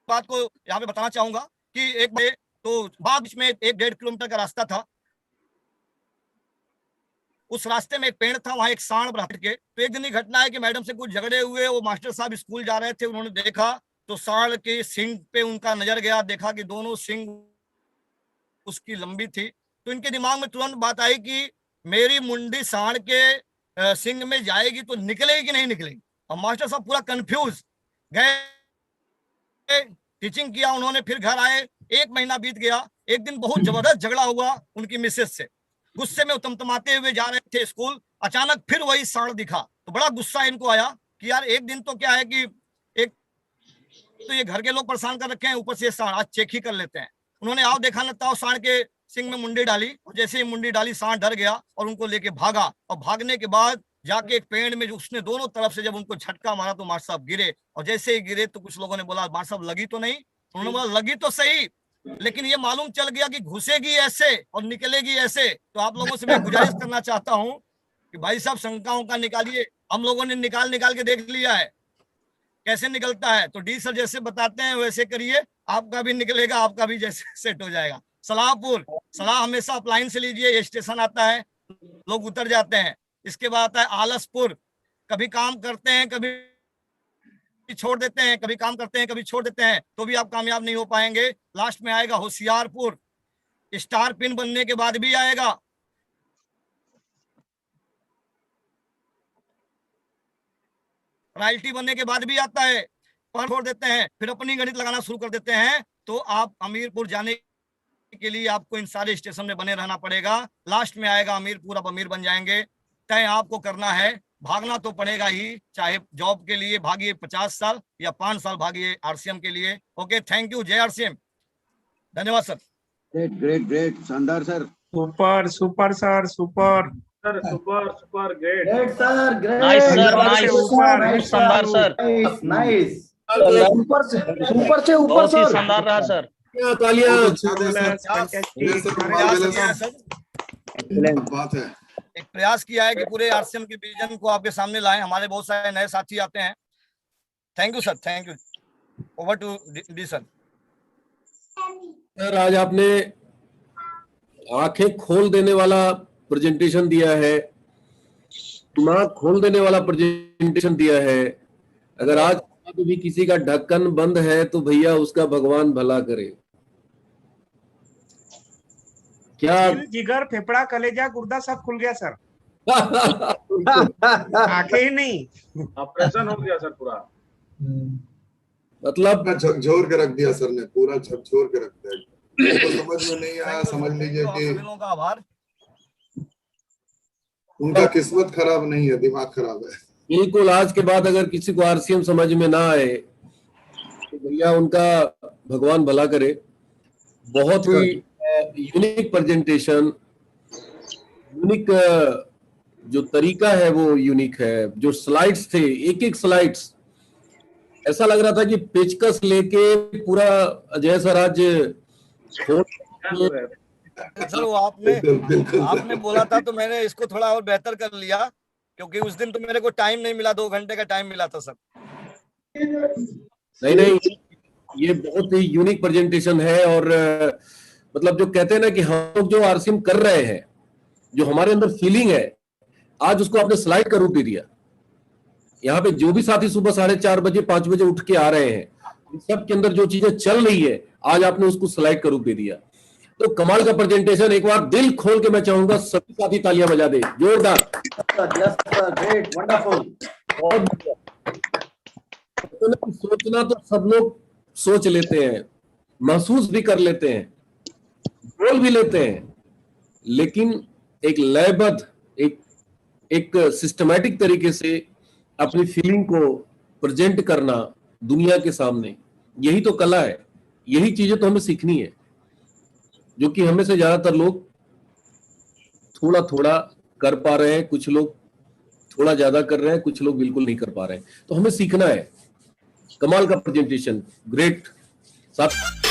को यहाँ पे बताना चाहूंगा कि एक तो बीच में 1-1.5 किलोमीटर का रास्ता था। उस रास्ते में एक पेड़ था, वहां एक सांड रहते के। तो एक दिन की घटना है कि मैडम से कुछ झगड़े हुए, वो मास्टर साहब स्कूल जा रहे थे, उन्होंने देखा तो सांड के सींग पे उनका नजर गया, देखा कि दोनों सींग उसकी लंबी थी। तो इनके दिमाग में तुरंत बात आई कि मेरी मुंडी सांड के सींग में जाएगी तो निकलेगी कि नहीं निकलेगी। और मास्टर साहब पूरा कंफ्यूज गए, टीचिंग किया उन्होंने, फिर घर आए। 1 महीना बीत गया। एक दिन बहुत जबरदस्त झगड़ा हुआ उनकी मिसेस से। गुस्से में तमतमाते हुए जा रहे थे स्कूल, अचानक फिर वही सांड दिखा। तो बड़ा गुस्सा इनको आया कि यार एक दिन तो क्या है कि एक तो ये घर के लोग परेशान कर रखे हैं, ऊपर से सांड, आज चेक ही कर लेते हैं। उन्होंने आओ देखा न था, सांड के सिंग में मुंडी डाली, और जैसे ही मुंडी डाली सांड डर गया और उनको लेके भागा। और भागने के बाद जाके एक पेड़ में जो उसने दोनों तरफ से जब उनको झटका मारा तो मास्टर साहब गिरे, और जैसे ही गिरे तो कुछ लोगों ने बोला मास्टर साहब लगी तो नहीं, उन्होंने बोला लगी तो सही, लेकिन ये मालूम चल गया कि घुसेगी ऐसे और निकलेगी ऐसे। तो आप लोगों से मैं गुजारिश करना चाहता हूं कि भाई साहब शंकाओं का निकालिए। हम लोगों ने निकाल निकाल के देख लिया है कैसे निकलता है, तो डी सर जैसे बताते हैं वैसे करिए, आपका भी निकलेगा, आपका भी जैसे सेट हो जाएगा। सलाहपुर, सलाह हमेशा आप लाइन से लीजिए, ये स्टेशन आता है लोग उतर जाते हैं। इसके बाद आता है आलसपुर, कभी काम करते हैं कभी छोड़ देते हैं, कभी काम करते हैं कभी छोड़ देते हैं, तो भी आप कामयाब नहीं हो पाएंगे। लास्ट में आएगा होशियारपुर, स्टार पिन बनने के बाद भी आएगा। रॉयल्टी बनने के बाद भी आता है, पर छोड़ देते हैं, फिर अपनी गणित लगाना शुरू कर देते हैं। तो आप अमीरपुर जाने के लिए आपको इन सारे स्टेशन में बने रहना पड़ेगा। लास्ट में आएगा अमीरपुर, आप अमीर बन जाएंगे। तय आपको करना है, भागना तो पड़ेगा ही, चाहे जॉब के लिए भागिए 50 साल या 5 साल भागिए आरसीएम के लिए। ओके, थैंक यू, जय आरसीएम, धन्यवाद सर। ग्रेट ग्रेट ग्रेट, शानदार sir. Super super sir, super sir, super super great. Great sir, great. Nice sir, ऊपर से नाइस, ऊपर, बहुत शानदार सर, नाइस नाइस। ऊपर से ऊपर बहुत ही सर। शानदार रहा सर। तालियां। बात है। एक प्रयास किया है कि पूरे आरसीएम के विजन को आपके सामने लाएं। हमारे बहुत सारे नए साथी आते हैं। Thank you sir, thank you. Over to D sir. Sir आज आपने आंखें खोल देने वाला प्रेजेंटेशन दिया है, दिमाग खोल देने वाला प्रेजेंटेशन दिया है। अगर आज भी किसी का ढक्कन बंद है तो भैया उसका भगवान भला करे। क्या दिल, जिगर, फेफड़ा, कलेजा, गुर्दा सब खुल गया सर, आंखें ही नहीं। ऑपरेशन हो गया सर पूरा। मतलब झकझोर के रख दिया सर ने, पूरा झकझोर के रख दिया। तो समझ में नहीं आया, समझ लीजिए कि का आभार। उनका किस्मत खराब नहीं है, दिमाग खराब है। बिल्कुल, आज के बाद अगर किसी को आरसीएम समझ में ना आए तो भैया उनका भगवान भला करे। बहुत ही यूनिक प्रेजेंटेशन, यूनिक जो तरीका है वो यूनिक है। जो स्लाइड्स थे, एक एक स्लाइड्स ऐसा लग रहा था कि पेचकस लेके पूरा अजय सर आज सर वो आपने बोला था तो मैंने इसको थोड़ा और बेहतर कर लिया, क्योंकि उस दिन तो मेरे को टाइम नहीं मिला, 2 घंटे का टाइम मिला था सर। नहीं, ये बहुत ही यूनिक प्रेजेंटेशन है। और मतलब जो कहते हैं ना कि हम लोग जो आरसीएम कर रहे हैं, जो हमारे अंदर फीलिंग है, आज उसको आपने स्लाइड का रूप दे दिया। यहाँ पे जो भी साथी सुबह 4:30 बजे 5 बजे उठ के आ रहे हैं, सब के अंदर जो चीजें चल रही है आज आपने उसको स्लाइड का रूप दे दिया। तो कमाल का प्रेजेंटेशन। एक बार दिल खोल के मैं चाहूंगा सभी साथी तालियां बजा दे, जोरदार। Great, wonderful. बहुत बढ़िया। सोचना तो सब लोग सोच लेते हैं, महसूस भी कर लेते हैं, बोल भी लेते हैं, लेकिन एक लयबद्ध, एक सिस्टमैटिक तरीके से अपनी फीलिंग को प्रेजेंट करना दुनिया के सामने, यही तो कला है। यही चीजें तो हमें सीखनी है, जो कि हमें से ज्यादातर लोग थोड़ा थोड़ा कर पा रहे हैं, कुछ लोग थोड़ा ज्यादा कर रहे हैं, कुछ लोग बिल्कुल नहीं कर पा रहे हैं। तो हमें सीखना है। कमाल का प्रेजेंटेशन, ग्रेट साथ।